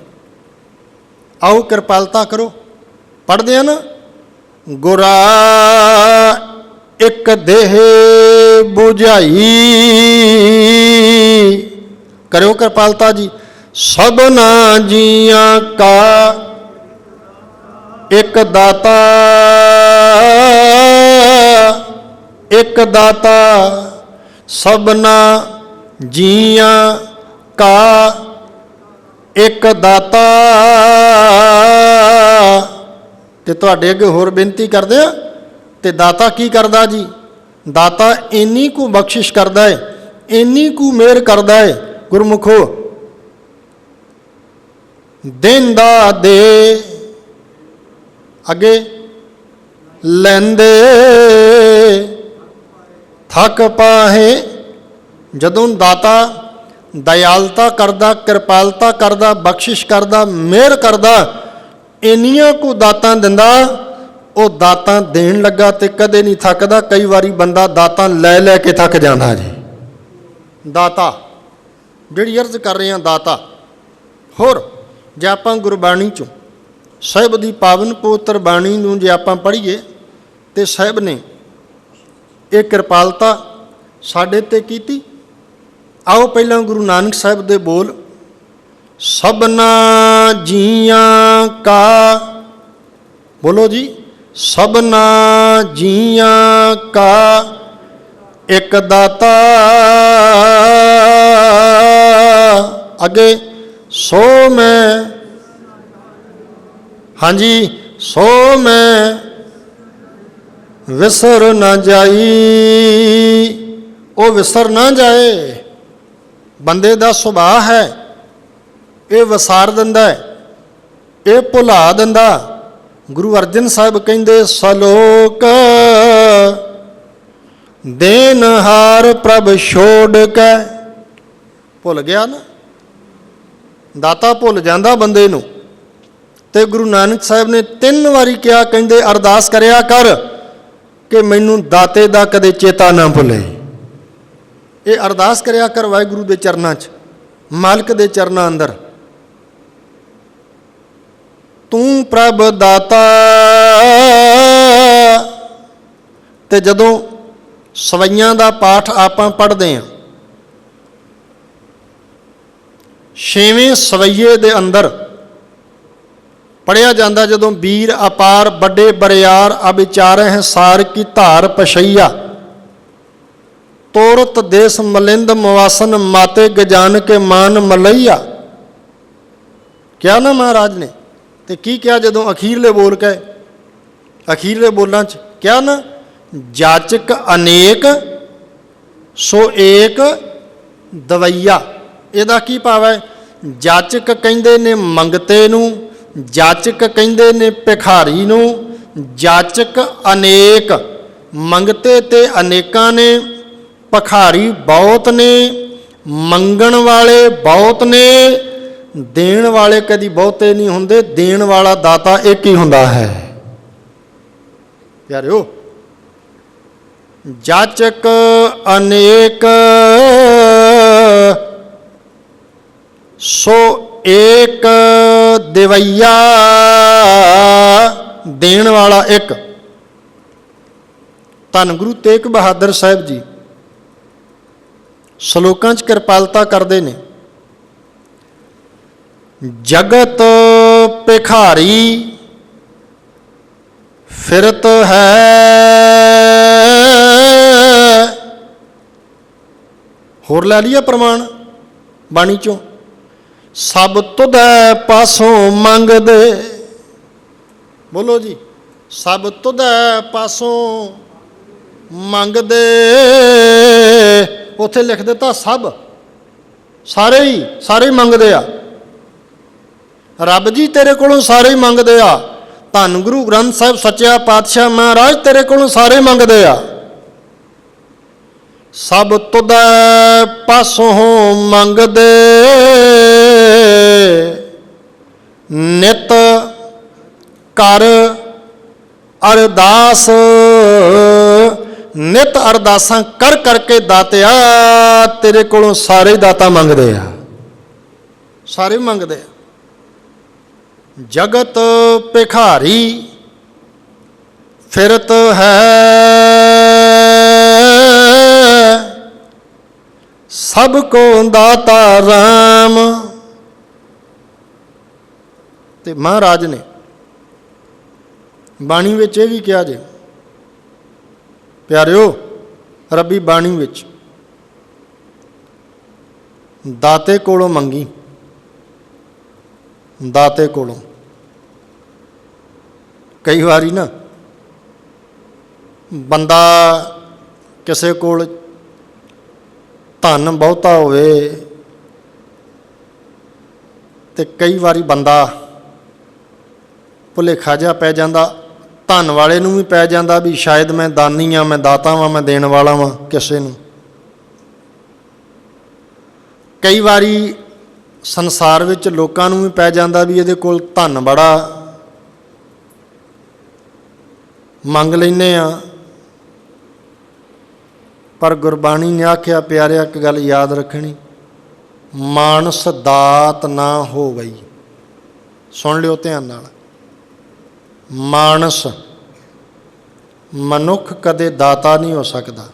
आओ किरपालता करो, पढ़ते हैं ना, गुरा एक देह बुझाई, करो किरपालता जी। सबना जियां का एक दाता, एक दाता सबना जियां का एक दाता। ते तुहाडे अगे होर बेनती करदे आ, ते दाता की करदा जी? दाता इन्नी को बख्शिश करदा है, इन्नी को मेहर करदा है। गुरमुखो देंदा दे अगे लैंदे थक पाहे। जदों दाता दयालता करदा, किरपालता करदा, बख्शिश करदा, मेहर करदा, इन्नियां को दातां दिंदा, वो दातां देण लगा ते कदे नहीं थकदा। कई वारी बंदा दातां लै लै के थक जांदा जी। दाता जिहड़ी अर्ज कर रहे हैं दाता। होर जे आपां गुरबाणी चों साहिब दी पावन पवित्र बाणी नूं जे आपां पढ़ीए ते साहिब ने ये किरपालता साडे ते कीती। आओ पहला गुरु नानक साहिब दे बोल, सबना जियां का, बोलो जी, सबना जियां का एक दाता। अगे सो मैं, हाँ जी, सो मैं विसर ना जाई। वो विसर ना जाए, बंदे दा सुभाव है, ये विसार दिंदा है, ये भुला दिंदा। गुरु अर्जन साहिब कहंदे सलोक देनहार प्रभ छोड़ के। भुल गया ना, दाता भुल जांदा बंदे नूं। ते गुरु नानक साहिब ने 3 वारी कहा, कहंदे अरदास करिया कर कि मैनू दाते दा कदे चेता ना भुले। ये अरदास करिया कर वाहिगुरू दे चरनां च, मालिक दे चरनां अंदर ਤੂੰ ਪ੍ਰਭ ਦਾਤਾ। ਤੇ ਜਦੋਂ ਸਵਈਆਂ ਦਾ ਪਾਠ ਆਪਾਂ ਪੜ੍ਹਦੇ ਹਾਂ, ਛੇਵੇਂ ਸਵਈਏ ਦੇ ਅੰਦਰ ਪੜ੍ਹਿਆ ਜਾਂਦਾ, ਜਦੋਂ ਵੀਰ ਅਪਾਰ ਵੱਡੇ ਬਰਿਆਰ ਅਵਿਚਾਰਹਿ ਸਾਰ ਕੀ ਧਾਰ ਪਛਈਆ, ਤੋਰਤ ਦੇਸ ਮਲਿੰਦ ਮਵਾਸਨ ਮਾਤੇ ਗਜਾਨ ਕੇ ਮਾਨ ਮਲਈਆ। ਕਿਹਾ ਨਾ ਮਹਾਰਾਜ ਨੇ, ਤੇ ਕੀ ਕਿਹਾ ਜਦੋਂ ਅਖੀਰਲੇ ਬੋਲ ਕੇ, ਅਖੀਰਲੇ ਬੋਲਾਂ 'ਚ ਕਿਹਾ ਨਾ, ਜਾਚਕ ਅਨੇਕ ਸੋ ਏਕ ਦਵਈਆ। ਇਹਦਾ ਕੀ ਭਾਵ ਹੈ? ਜਾਚਕ ਕਹਿੰਦੇ ਨੇ ਮੰਗਤੇ ਨੂੰ, ਜਾਚਕ ਕਹਿੰਦੇ ਨੇ ਭਿਖਾਰੀ ਨੂੰ। ਜਾਚਕ ਅਨੇਕ, ਮੰਗਤੇ ਤੇ ਅਨੇਕਾਂ ਨੇ, ਭਿਖਾਰੀ ਬਹੁਤ ਨੇ, ਮੰਗਣ ਵਾਲੇ ਬਹੁਤ ਨੇ, ਦੇਣ ਵਾਲੇ ਕਦੀ ਬਹੁਤੇ ਨਹੀਂ ਹੁੰਦੇ। ਦੇਣ ਵਾਲਾ ਦਾਤਾ ਇੱਕ ਹੀ ਹੁੰਦਾ ਹੈ ਪਿਆਰਿਓ। ਜਾਚਕ ਅਨੇਕ ਸੋ ਏਕ ਦਿਵਈਆ, ਦੇਣ ਵਾਲਾ ਇੱਕ। ਧੰਨ ਗੁਰੂ ਤੇਗ ਬਹਾਦਰ ਸਾਹਿਬ ਜੀ ਸ਼ਲੋਕਾਂ 'ਚ ਕਿਰਪਾਲਤਾ ਕਰਦੇ ਨੇ। ਜਗਤ ਭਿਖਾਰੀ ਫਿਰਤ ਹੈ, ਹੋਰ ਲੈ ਲਈਏ ਪ੍ਰਮਾਣ ਬਾਣੀ 'ਚੋਂ, ਸਭ ਤੁਧੈ ਪਾਸੋਂ ਮੰਗਦੇ। ਬੋਲੋ ਜੀ, ਸਭ ਤੁਧੈ ਪਾਸੋਂ ਮੰਗਦੇ। ਉੱਥੇ ਲਿਖ ਦਿੱਤਾ ਸਭ, ਸਾਰੇ ਹੀ ਮੰਗਦੇ ਆ। ਰੱਬ ਜੀ ਤੇਰੇ ਕੋਲੋਂ ਸਾਰੇ ਹੀ ਮੰਗਦੇ ਆ। ਧੰਨ ਗੁਰੂ ਗ੍ਰੰਥ ਸਾਹਿਬ ਸੱਚਾ ਪਾਤਸ਼ਾਹ ਮਹਾਰਾਜ ਤੇਰੇ ਕੋਲੋਂ ਸਾਰੇ ਮੰਗਦੇ ਆ। ਸਭ ਤੁਧੈ ਪਾਸੋਂ ਮੰਗਦੇ, ਨਿਤ ਕਰ ਅਰਦਾਸ। ਨਿਤ ਅਰਦਾਸਾਂ ਕਰ ਕਰਕੇ ਦਾਤਿਆ ਤੇਰੇ ਕੋਲੋਂ ਸਾਰੇ ਦਾਤਾ ਮੰਗਦੇ ਆ, ਸਾਰੇ ਮੰਗਦੇ ਆ। ਜਗਤ ਭਿਖਾਰੀ ਫਿਰਤ ਹੈ, ਸਭ ਕੋ ਦਾਤਾ ਰਾਮ। ਤੇ ਮਹਾਰਾਜ ਨੇ ਬਾਣੀ ਵਿੱਚ ਇਹ ਵੀ ਕਿਹਾ ਜੇ ਪਿਆਰਿਓ, ਰੱਬੀ ਬਾਣੀ ਵਿੱਚ ਦਾਤੇ ਕੋਲੋਂ ਮੰਗੀ, ਦਾਤੇ ਕੋਲੋਂ। ਕਈ ਵਾਰੀ ਨਾ ਬੰਦਾ ਕਿਸੇ ਕੋਲ ਧਨ ਬਹੁਤਾ ਹੋਵੇ ਤੇ ਕਈ ਵਾਰੀ ਬੰਦਾ ਭੁਲੇਖਾ ਜਿਹਾ ਪੈ ਜਾਂਦਾ, ਧਨ ਵਾਲੇ ਨੂੰ ਵੀ ਪੈ ਜਾਂਦਾ ਵੀ ਸ਼ਾਇਦ ਮੈਂ ਦਾਨੀ ਹਾਂ, ਮੈਂ ਦਾਤਾ ਵਾਂ, ਮੈਂ ਦੇਣ ਵਾਲਾ ਵਾਂ ਕਿਸੇ ਨੂੰ। ਕਈ ਵਾਰੀ ਸੰਸਾਰ ਵਿੱਚ ਲੋਕਾਂ ਨੂੰ ਵੀ ਪੈ ਜਾਂਦਾ ਵੀ ਇਹਦੇ ਕੋਲ ਧਨ ਬੜਾ, ਮੰਗ ਲੈਂਦੇ ਆ। ਪਰ ਗੁਰਬਾਣੀ ਨੇ ਆਖਿਆ ਪਿਆਰਿਆ, ਇੱਕ ਗੱਲ ਯਾਦ ਰੱਖਣੀ, ਮਾਨਸ ਦਾਤ ਨਾ ਹੋਵਈ। ਸੁਣ ਲਿਓ ਧਿਆਨ ਨਾਲ, ਮਾਨਸ ਮਨੁੱਖ ਕਦੇ ਦਾਤਾ ਨਹੀਂ ਹੋ ਸਕਦਾ,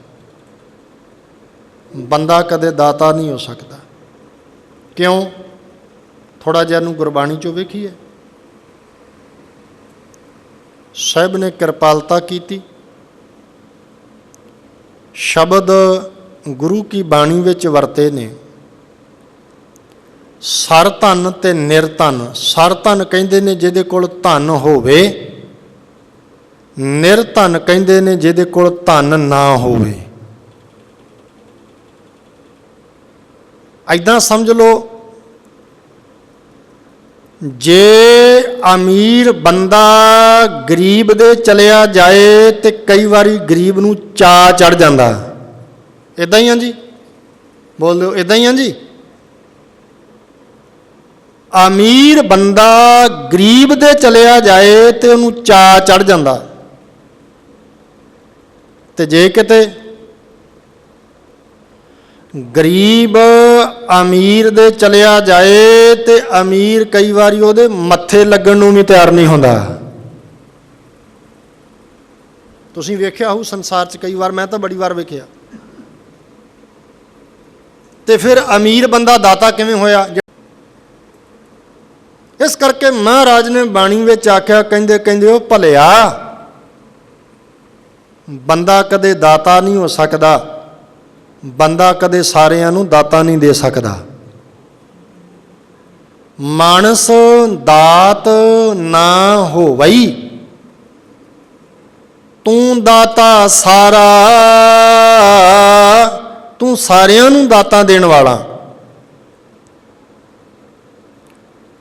ਬੰਦਾ ਕਦੇ ਦਾਤਾ ਨਹੀਂ ਹੋ ਸਕਦਾ। ਕਿਉਂ? ਥੋੜ੍ਹਾ ਜਿਹਾ ਨੂੰ ਗੁਰਬਾਣੀ 'ਚੋਂ ਵੇਖੀਏ। ਸਾਹਿਬ ਨੇ ਕਿਰਪਾਲਤਾ ਕੀਤੀ, ਸ਼ਬਦ ਗੁਰੂ ਕੀ ਬਾਣੀ ਵਿੱਚ ਵਰਤੇ ਨੇ, ਸਰ ਧਨ ਤੇ ਨਿਰਧਨ। ਸਰ ਧਨ ਕਹਿੰਦੇ ਨੇ ਜਿਹਦੇ ਕੋਲ ਧਨ ਹੋਵੇ, ਨਿਰਧਨ ਕਹਿੰਦੇ ਨੇ ਜਿਹਦੇ ਕੋਲ ਧਨ ਨਾ ਹੋਵੇ। ਐਦਾਂ ਸਮਝ ਲਓ, ਜੇ ਅਮੀਰ ਬੰਦਾ ਗਰੀਬ ਦੇ ਚਲਿਆ ਜਾਏ ਤੇ ਕਈ ਵਾਰੀ ਗਰੀਬ ਨੂੰ ਚਾਅ ਚੜ ਜਾਂਦਾ। ਇੱਦਾਂ ਹੀ ਆ ਜੀ, ਬੋਲੋ ਇੱਦਾਂ ਹੀ ਆ ਜੀ। ਅਮੀਰ ਬੰਦਾ ਗਰੀਬ ਦੇ ਚਲਿਆ ਜਾਏ ਤੇ ਉਹਨੂੰ ਚਾਅ ਚੜ ਜਾਂਦਾ, ਤੇ ਜੇ ਕਿਤੇ ਗਰੀਬ अमीर दे चलिया जाए तो अमीर कई बारी उहदे मत्थे लगन नूं भी तैयार नहीं होंदा। तुसीं वेख्या होऊ संसार च कई बार, मैं तो बड़ी बार वेख्या। तो फिर अमीर बंदा दाता किवें होया? इस करके महाराज ने बाणी विच आख्या, कहंदे कहंदे ओ भलिया, बंदा कदे दाता नहीं हो सकदा, बंदा कदे सारिਆਂ ਨੂੰ दाता नहीं दे सकदा। मानस दात ना होवई, तू दाता सारा, तू सारिਆਂ ਨੂੰ दाता देण वाला,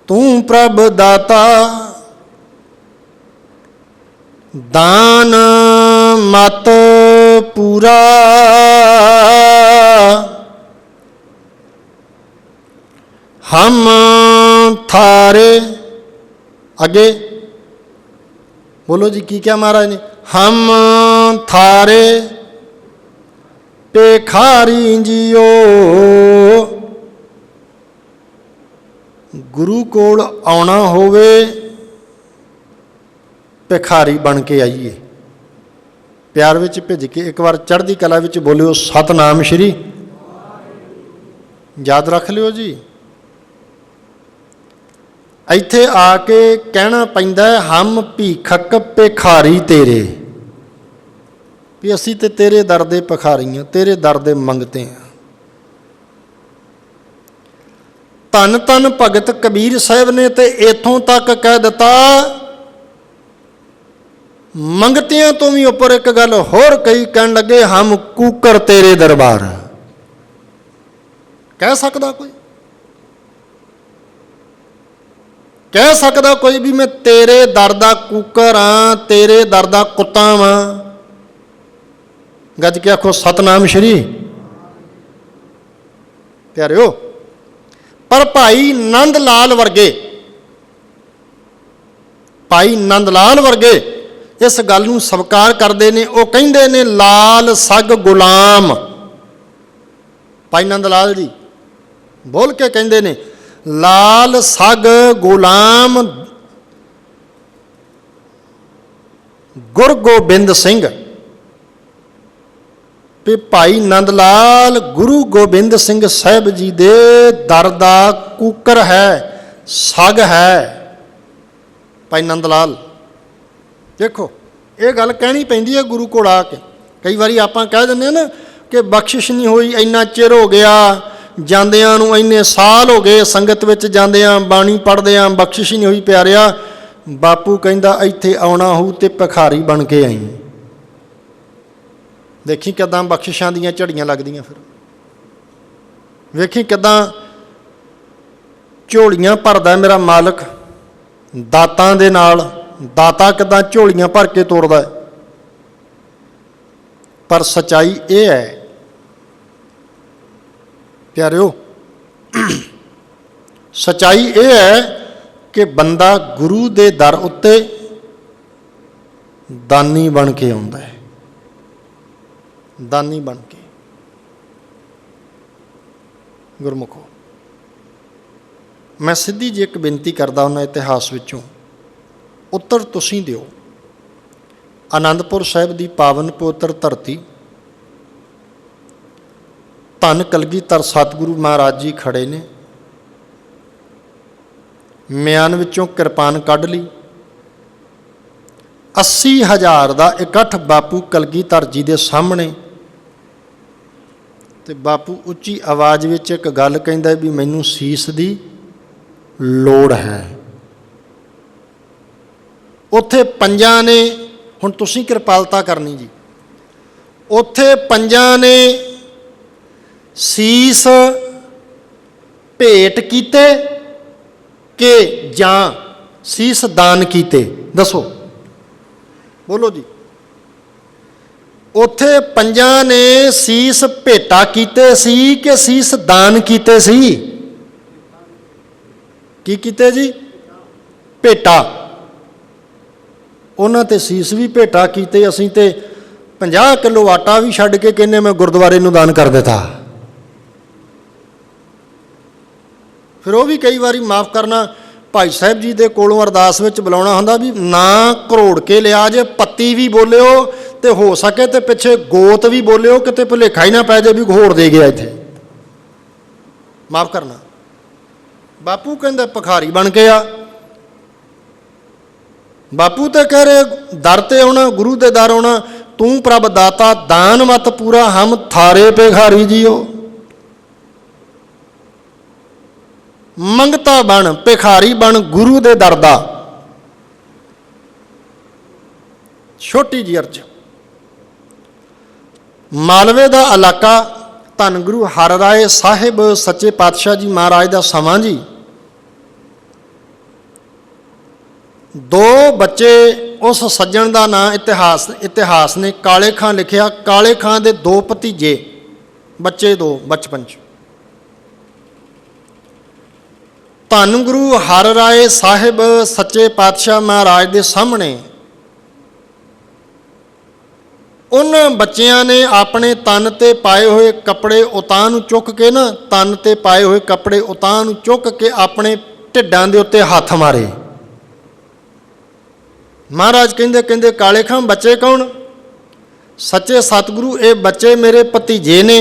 तू प्रभ दाता दान मत पूरा, हम थारे, आगे बोलो जी की क्या महाराज ने, हम थारे पेखारी जियो, गुरु कोल आउणा होवे भिखारी बन के आइए। प्यार विच भिज के एक बार चढ़दी कला विच बोलियो सतनाम श्री, याद रख लियो जी। इत्थे आके कहना पैंदा है, हम भीखक भिखारी तेरे, भी असीं ते तेरे दर दे भिखारी हां, तेरे दर दे मंगते हैं। धन धन भगत कबीर साहब ने तो इथों तक कह दिता, मंगतियां तो भी उपर एक गल होर कही कहन लगे, हम कूकर तेरे दरबार। कह सकदा कोई? कह सकदा कोई भी मैं तेरे दर दा कूकर हाँ, तेरे दर दा कुत्ता वां? गज के आखो सतनाम श्री। प्यारिओ, पर भाई नंद लाल वर्गे, भाई नंद लाल वर्गे इस गल नूं स्वीकार करते हैं। वो कहते ने लाल सग गुलाम, भाई नंद लाल जी बोल के कहते ने लाल सग गुलाम गुर गोबिंद सिंह, भी भाई नंद लाल गुरु गोबिंद सिंह साहब जी दे दर दा कूकर है, सग है। भाई नंद लाल देखो, ये गल कहनी पैंदी है गुरु कोल आके। कई बारी आपां कह दिंदे ना कि बख्शिश नहीं हुई, इन्ना चिर हो गया जांदियां नूं, इन्ने साल हो गए संगत विच जांदियां, बाणी पढ़दियां, बख्शिश नहीं हुई। प्यारिया, बापू कहंदा इत्थे आउणा होऊ ते भिखारी बन के आई। देखी किदां बख्शिशां दीयां झड़ियां लगदियां, फिर वेखी किदां झोलियां भरदा मेरा मालक दातां दे नाल। दाता किदां झोलियां भर के तोड़दा है। पर सच्चाई ये है प्यारिओ, सच्चाई ये है कि बंदा गुरु दे दर उत्ते दानी बन के आउंदा है, दानी बन के। गुरमुखो, मैं सीधी जी एक बेनती करदा हुंदा इतिहास विचों, उत्तर तुसीं दिओ। आनंदपुर साहिब दी पावन पवित्र धरती, धन कलगीधर सतगुरु महाराज जी खड़े ने, म्यान विचों किरपान कढ लई, 80,000 का इकट्ठ बापू कलगीधर जी दे सामने। ते बापू उच्ची आवाज़ विच एक गल कहंदा भी मैनूं सीस दी लोड़ है। उत्थे पंजां ने, हुण तुसीं किरपालता करनी जी, उत्थे पंजां ने सीस भेट कीते कि जां सीस दान कीते? दसो, बोलो जी। उत्थे पंजां ने सीस भेटा कीते सी कि सीस दान कीते सी? की कीते जी? भेटा। उन्हां ते सीस भी भेटा कीते, असीं ते 50 किलो आटा भी छड्ड के कहने मैं गुरुद्वारे नूं दान कर दिता। फिर वो भी कई बार माफ़ करना भाई साहब जी के कोलों अरदास में बुलाना होंदा भी ना घरोड़ के लिया जे पत्ती भी बोलियो तो हो सके तो पिछे गोत भी बोलियो किते भुलेखा ही ना पै जाए भी घोड़ दे गया इत्थे माफ़ करना। बापू कहंदा भिखारी बन के आ, बापू तो कह रहे दर ते आना गुरु के दर आना तू प्रभ दाता दान मत पूरा हम थारे भिखारी जियो। मंगता बन भिखारी बन गुरु दे दर दा। छोटी जी अर्ज मालवे का इलाका धन गुरु हर राय साहिब सच्चे पातशाह जी महाराज का समा जी। दो बच्चे उस सज्जन का नाम इतिहास ने काले खां लिखिया। काले खां दे दो भतीजे बच्चे दो बचपन च धन गुरु हर राय साहिब सच्चे पातशाह महाराज के सामने उन बच्चियां ने अपने तन ते पाए हुए कपड़े उतां नूं चुक के ना तन ते पाए हुए कपड़े उतां नूं चुक के अपने ढिड्डां दे उत्ते हथ मारे। महाराज कहंदे कहंदे काले खां बच्चे कौन? सच्चे सतगुरु ये बच्चे मेरे भतीजे ने,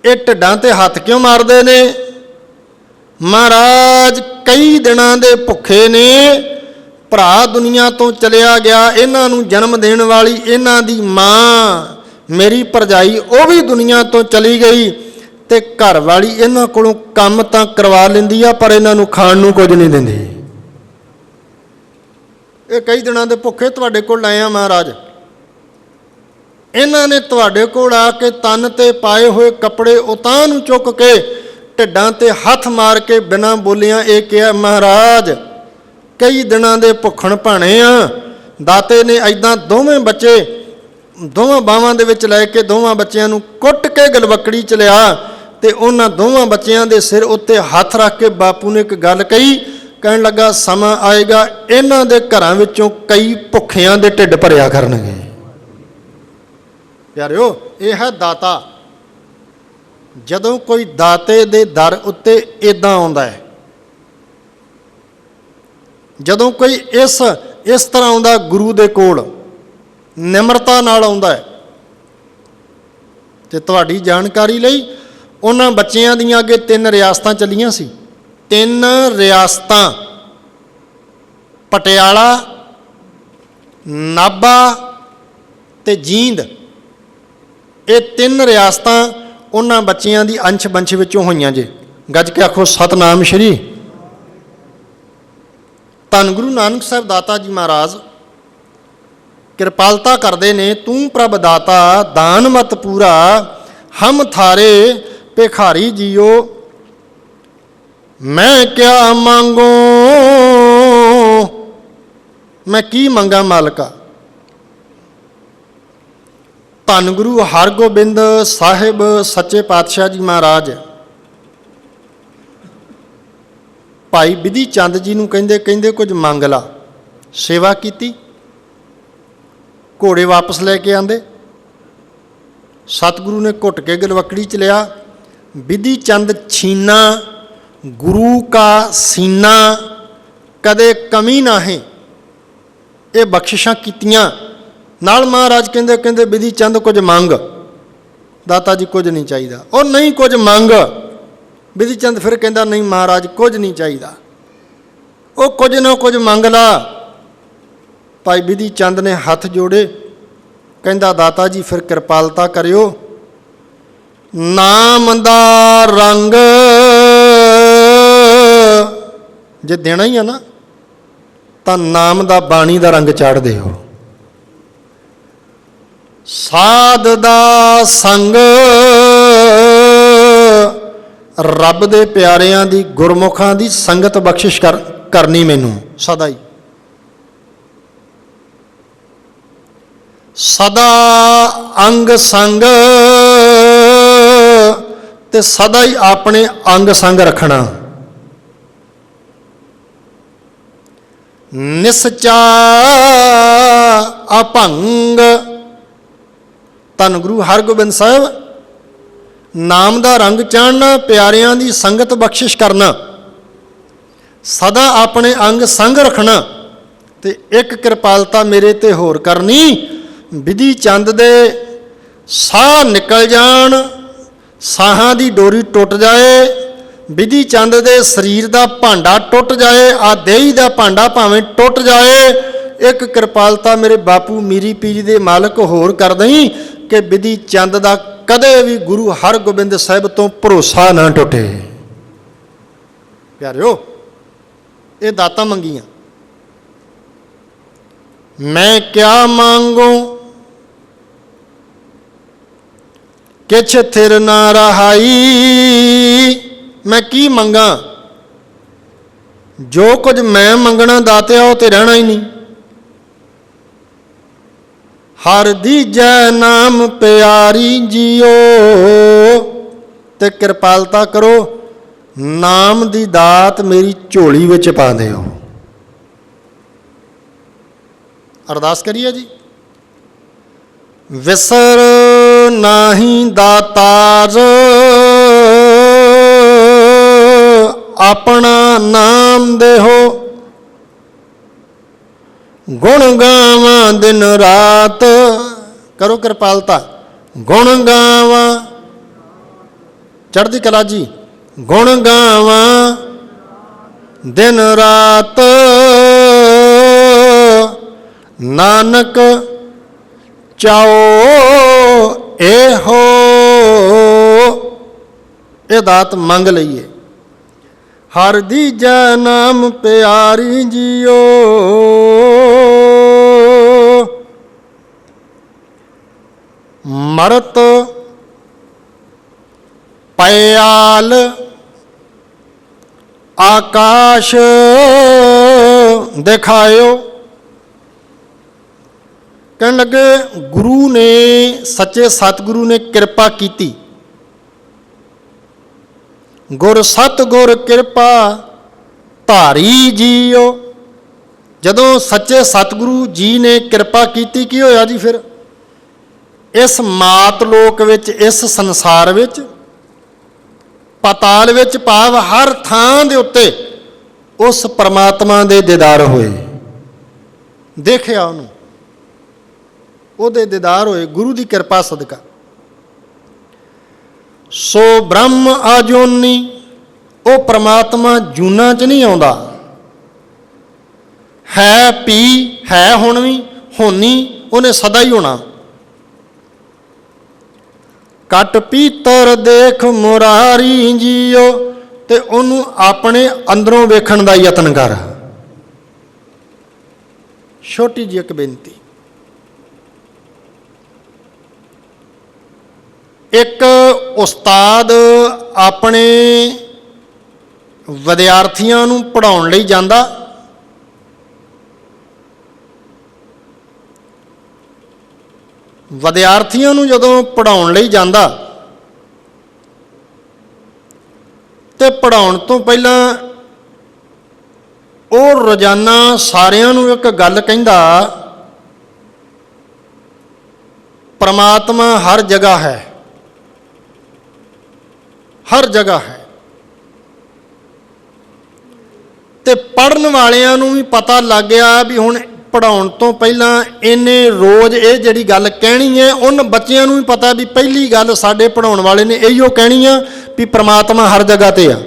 ये ढिड्डां ते हथ क्यों मारदे ने? महाराज कई दिनां दे भुखे ने, भरा दुनिया तो चलिया गया, इन्हां नूं जन्म देण वाली इन्हां दी माँ मेरी भरजाई वो भी दुनिया तो चली गई ते घर वाली इन्हां कोलों काम तां करवा लैंदी आ पर इन्हां नूं खाण नूं कुछ नहीं दिंदी। ये कई दिनां दे भुखे तुहाडे कोल आए आ महाराज, इन्हां ने तुहाडे कोल आके तन ते पाए हुए कपड़े उतां नूं चुक के ढिड्डां ते हथ मार के बिना बोलियां ये कहा महाराज कई दिनां दे भुखण भाणे आ। दाते ने ऐदां दोवें बच्चे दोवां बावां दे विच लै के दोवां बच्चियां नूं कुट के गलवकड़ी च लिया ते उन्हां दोवां बच्चियां दे सिर उत्ते हथ रख के बापू ने एक गल कही, कहण लगा समा आएगा इन्हां दे घरां विचों कई भुखियां दे ढिड भरिया करनगे। प्यारिओ यह है दाता। जदों कोई दाते दे दर उत्ते इदां आउंदा है, जदों कोई इस तरह आउंदा गुरु दे कोल निमरता नाल आउंदा है ते तुहाडी जानकारी लई उन्हां बच्चियां दीयां अगे 3 रियासतां चलियां सी। 3 रियासतां पटियाला, नाभा ते जींद, ये 3 रियासतां उन्हां बच्चियां दी अंश बंश विचों होईयां जे। गज के आखो सतनाम श्री। धन गुरु नानक साहब दाता जी महाराज कृपालता करते ने, तू प्रभ दाता दान मत पूरा हम थारे भिखारी जियो। मैं क्या मांगो, मैं की मंगा मालका। धन गुरु हरगोबिंद साहिब सच्चे पातशाह जी महाराज भाई विधि चंद जी नूं कहंदे कहंदे कुछ मंग ला। सेवा की, घोड़े वापस लैके आंदे, सतगुरु ने घुट के गलवकड़ी च लिया। विधि चंद छीना गुरु का सीना कदे कमी ना है, ये बख्शिशां कीतियां। नाल महाराज कहंदे कहंदे विधि चंद कुछ मंग। दाता जी कुछ नहीं चाहिए, और नहीं कुछ मंग। विधि चंद फिर कहंदा नहीं महाराज कुछ नहीं चाहिए, वो कुछ ना कुछ मंग ला। भाई विधि चंद ने हथ जोड़े, कहंदा दाता जी फिर कृपालता करियो, नाम दा रंग जे देना ही है ना तो नाम दा बाणी दा रंग चाड़ दिओ। साध दा संग रब दे प्यारियां दी गुरमुखां दी संगत बख्शिश करनी मैनू सदा ही। सदा अंग संग ते सदा ही अपने अंग संग रखना। निसचा अभंग। धन गुरु हरगोबिंद साहब ਨਾਮ ਦਾ ਰੰਗ ਚਾੜਨਾ, ਪਿਆਰਿਆਂ ਦੀ ਸੰਗਤ ਬਖਸ਼ਿਸ਼ ਕਰਨਾ, ਸਦਾ ਆਪਣੇ ਅੰਗ ਸੰਗ ਰੱਖਣਾ, ਤੇ ਇੱਕ ਕਿਰਪਾਲਤਾ ਮੇਰੇ ਤੇ ਹੋਰ ਕਰਨੀ, ਵਿਧੀ ਚੰਦ ਦੇ ਸਾਹ ਨਿਕਲ ਜਾਣ, ਸਾਹਾਂ ਦੀ ਡੋਰੀ ਟੁੱਟ ਜਾਏ, ਵਿਧੀ ਚੰਦ ਦੇ ਸਰੀਰ ਦਾ ਭਾਂਡਾ ਟੁੱਟ ਜਾਏ, ਆ ਦੇਹੀ ਦਾ ਭਾਂਡਾ ਭਾਵੇਂ ਟੁੱਟ ਜਾਏ, ਇੱਕ ਕਿਰਪਾਲਤਾ ਮੇਰੇ ਬਾਪੂ ਮੀਰੀ ਪੀਰੀ ਦੇ ਮਾਲਕ ਹੋਰ ਕਰ ਦਈ ਕਿ ਵਿਧੀ ਚੰਦ ਦਾ ਕਦੇ ਵੀ ਗੁਰੂ ਹਰਗੋਬਿੰਦ ਸਾਹਿਬ ਤੋਂ ਭਰੋਸਾ ਨਾ ਟੁੱਟੇ। ਪਿਆਰਿਓ, ਇਹ ਦਾਤਾਂ ਮੰਗੀਆਂ। ਮੈਂ ਕਿਆ ਮੰਗੂ ਕਿਛ ਥਿਰ ਨਾ ਰਹਾਈ, ਮੈਂ ਕੀ ਮੰਗਾ, ਜੋ ਕੁਝ ਮੈਂ ਮੰਗਣਾ ਦਾਤਿਆ ਉਹ ਤੇ ਰਹਿਣਾ ਹੀ ਨਹੀਂ। ਹਰ ਦੀਜੈ ਨਾਮ ਪਿਆਰੀ ਜੀਓ, ਤੇ ਕਿਰਪਾਲਤਾ ਕਰੋ, ਨਾਮ ਦੀ ਦਾਤ ਮੇਰੀ ਝੋਲੀ ਵਿੱਚ ਪਾ ਦਿਓ। ਅਰਦਾਸ ਕਰੀਏ ਜੀ। ਵਿਸਰ ਨਾਹੀ ਦਾਤਾਰ, ਆਪਣਾ ਨਾਮ ਦੇਹੋ, ਗੁਣ ਗਾਵਾਂ ਦਿਨ ਰਾਤ, ਕਰੋ ਕਿਰਪਾਲਤਾ, ਗੁਣ ਗਾਵਾਂ, ਚੜ੍ਹਦੀ ਕਲਾ ਜੀ, ਗੁਣ ਗਾਵਾਂ ਦਿਨ ਰਾਤ, ਨਾਨਕ ਚਾਓ ਇਹੋ, ਇਹ ਦਾਤ ਮੰਗ ਲਈਏ। ਹਰ ਦੀਜੈ ਨਾਮ ਪਿਆਰੀ ਜੀਓ, ਮਰਤ ਪਿਆਲ ਆਕਾਸ਼ ਦਿਖਾਇਓ। ਕਹਿਣ ਲੱਗੇ ਗੁਰੂ ਨੇ, ਸੱਚੇ ਸਤਿਗੁਰੂ ਨੇ ਕਿਰਪਾ ਕੀਤੀ, ਗੁਰ ਸਤਿਗੁਰ ਕਿਰਪਾ ਧਾਰੀ ਜੀਓ। ਜਦੋਂ ਸੱਚੇ ਸਤਿਗੁਰੂ ਜੀ ਨੇ ਕਿਰਪਾ ਕੀਤੀ, ਕੀ ਹੋਇਆ ਜੀ ਫਿਰ? ਇਸ ਮਾਤ ਲੋਕ ਵਿੱਚ, ਇਸ ਸੰਸਾਰ ਵਿੱਚ, ਪਾਤਾਲ ਵਿੱਚ, ਭਾਵ ਹਰ ਥਾਂ ਦੇ ਉੱਤੇ ਉਸ ਪਰਮਾਤਮਾ ਦੇ ਦੀਦਾਰ ਹੋਏ। ਦੇਖਿਆ ਉਹਨੂੰ, ਉਹਦੇ ਦੀਦਾਰ ਹੋਏ ਗੁਰੂ ਦੀ ਕਿਰਪਾ ਸਦਕਾ। ਸੋ ਬ੍ਰਹਮ ਆਜੋਨੀ, ਉਹ ਪਰਮਾਤਮਾ ਜੂਨਾਂ 'ਚ ਨਹੀਂ ਆਉਂਦਾ, ਹੈ ਪੀ ਹੈ ਹੁਣ ਵੀ, ਹੋਣੀ ਉਹਨੇ ਸਦਾ ਹੀ ਹੋਣਾ। ਕਟ ਪੀਤਰ ਦੇਖ ਮੁਰਾਰੀ ਜੀਓ, ਤੇ ਉਹਨੂੰ ਆਪਣੇ ਅੰਦਰੋਂ ਵੇਖਣ ਦਾ ਯਤਨ ਕਰ। ਛੋਟੀ ਜਿਹੀ ਇੱਕ ਬੇਨਤੀ, ਇੱਕ ਉਸਤਾਦ ਆਪਣੇ ਵਿਦਿਆਰਥੀਆਂ ਨੂੰ ਪੜ੍ਹਾਉਣ ਲਈ ਜਾਂਦਾ, ਵਿਦਿਆਰਥੀਆਂ ਨੂੰ ਜਦੋਂ ਪੜ੍ਹਾਉਣ ਲਈ ਜਾਂਦਾ ਤੇ ਪੜ੍ਹਾਉਣ ਤੋਂ ਪਹਿਲਾਂ ਉਹ ਰੋਜ਼ਾਨਾ ਸਾਰਿਆਂ ਨੂੰ ਇੱਕ ਗੱਲ ਕਹਿੰਦਾ, ਪਰਮਾਤਮਾ ਹਰ ਜਗ੍ਹਾ ਹੈ, ਹਰ ਜਗ੍ਹਾ ਹੈ। ਤੇ ਪੜ੍ਹਨ ਵਾਲਿਆਂ ਨੂੰ ਵੀ ਪਤਾ ਲੱਗ ਗਿਆ ਵੀ ਹੁਣ ਪੜ੍ਹਾਉਣ ਤੋਂ ਪਹਿਲਾਂ ਇਹਨੇ ਰੋਜ਼ ਇਹ ਜਿਹੜੀ ਗੱਲ ਕਹਿਣੀ ਹੈ, ਉਹਨਾਂ ਬੱਚਿਆਂ ਨੂੰ ਵੀ ਪਤਾ ਵੀ ਪਹਿਲੀ ਗੱਲ ਸਾਡੇ ਪੜ੍ਹਾਉਣ ਵਾਲੇ ਨੇ ਇਹੀਓ ਕਹਿਣੀ ਆ ਵੀ ਪ੍ਰਮਾਤਮਾ ਹਰ ਜਗ੍ਹਾ 'ਤੇ ਆ।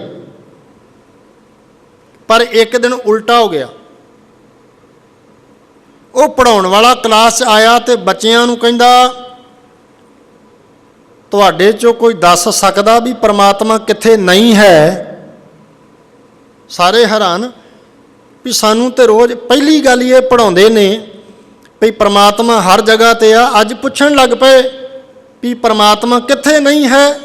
ਪਰ ਇੱਕ ਦਿਨ ਉਲਟਾ ਹੋ ਗਿਆ, ਉਹ ਪੜ੍ਹਾਉਣ ਵਾਲਾ ਕਲਾਸ 'ਚ ਆਇਆ ਤੇ ਬੱਚਿਆਂ ਨੂੰ ਕਹਿੰਦਾ, ਤੁਹਾਡੇ 'ਚੋਂ ਕੋਈ ਦੱਸ ਸਕਦਾ ਵੀ ਪਰਮਾਤਮਾ ਕਿੱਥੇ ਨਹੀਂ ਹੈ? ਸਾਰੇ ਹੈਰਾਨ ਵੀ ਸਾਨੂੰ ਤੇ ਰੋਜ਼ ਪਹਿਲੀ ਗੱਲ ਹੀ ਇਹ ਪੜ੍ਹਾਉਂਦੇ ਨੇ ਵੀ ਪਰਮਾਤਮਾ ਹਰ ਜਗ੍ਹਾ 'ਤੇ ਆ, ਅੱਜ ਪੁੱਛਣ ਲੱਗ ਪਏ ਵੀ ਪਰਮਾਤਮਾ ਕਿੱਥੇ ਨਹੀਂ ਹੈ।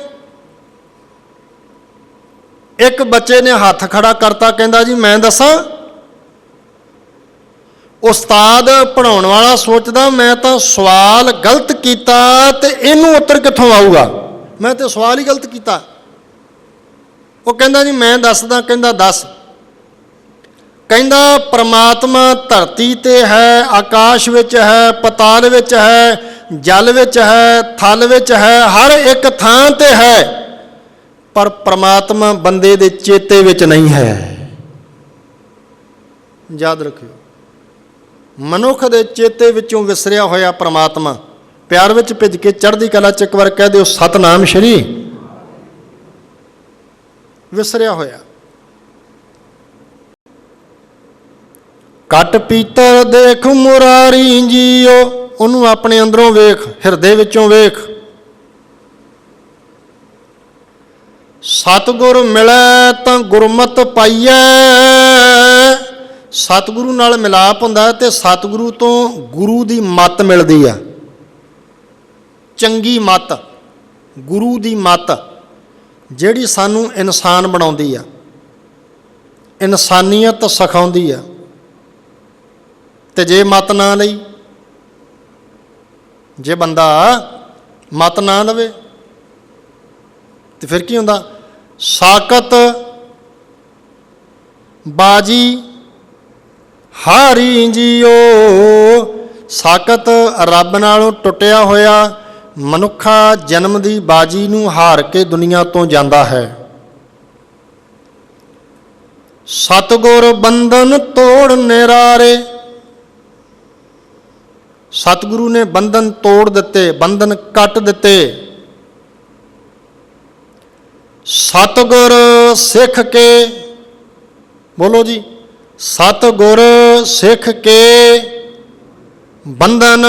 ਇੱਕ ਬੱਚੇ ਨੇ ਹੱਥ ਖੜਾ ਕਰਤਾ, ਕਹਿੰਦਾ ਜੀ ਮੈਂ ਦੱਸਾਂ। ਉਸਤਾਦ ਪੜ੍ਹਾਉਣ ਵਾਲਾ ਸੋਚਦਾ ਮੈਂ ਤਾਂ ਸਵਾਲ ਗਲਤ ਕੀਤਾ ਤੇ ਇਹਨੂੰ ਉੱਤਰ ਕਿੱਥੋਂ ਆਊਗਾ, ਮੈਂ ਤਾਂ ਸਵਾਲ ਹੀ ਗਲਤ ਕੀਤਾ। ਉਹ ਕਹਿੰਦਾ ਜੀ ਮੈਂ ਦੱਸਦਾ। ਕਹਿੰਦਾ ਦੱਸ। ਕਹਿੰਦਾ ਪਰਮਾਤਮਾ ਧਰਤੀ 'ਤੇ ਹੈ, ਆਕਾਸ਼ ਵਿੱਚ ਹੈ, ਪਤਾਲ ਵਿੱਚ ਹੈ, जल विच है, थल विच है, हर एक थां ते है, पर परमात्मा बंदे दे चेते विच नहीं है। याद रखियो, मनुख दे चेते विचों विसरिया होया परमात्मा। प्यार विच भिज के चढ़दी कला च एक बार कह दिओ सतनाम श्री। विसरिया होया। कट पीतर देख मुरारी जीओ, उन्होंने अपने अंदरों वेख, हिरदे विचों वेख। सतगुर मिलै तां गुरमत पाइए, सतगुरु नाल मिलाप हुंदा है ते सतगुरु तो गुरु दी मत मिलदी है। चंगी मत, गुरु दी मत जिहड़ी सानू इंसान बनाउंदी आ, इंसानियत सिखाउंदी आ। ते जे मत ना लई, जे बंदा मत ना लवे तो फिर की हुंदा? साकत बाजी हारी जीओ। साकत रब नालों टुटिया होया मनुखा जन्म दी बाजी नूं हार के दुनिया तो जांदा है। सतगुर बंधन तोड़ निरारे, सतगुरु ने बंधन तोड़ दिते, बंधन कट दिते। सतगुर सिख के, बोलो जी, सतगुर सिख के बंधन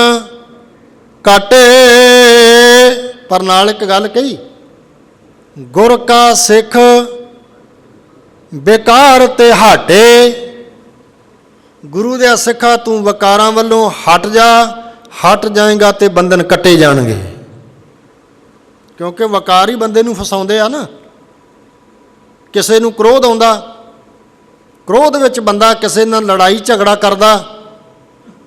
काटे। पर नाल एक गल कही, गुर का सिख बेकार ते हाटे। गुरु दे सिखा तू वकारां वल्लों हट जा, हट जाएगा तो बंधन कटे जाणगे। क्योंकि वकार ही बंदे नूं फसाउंदे आ ना। किसे नूं क्रोध आउंदा, क्रोध विच बंदा किसे नाल लड़ाई झगड़ा करदा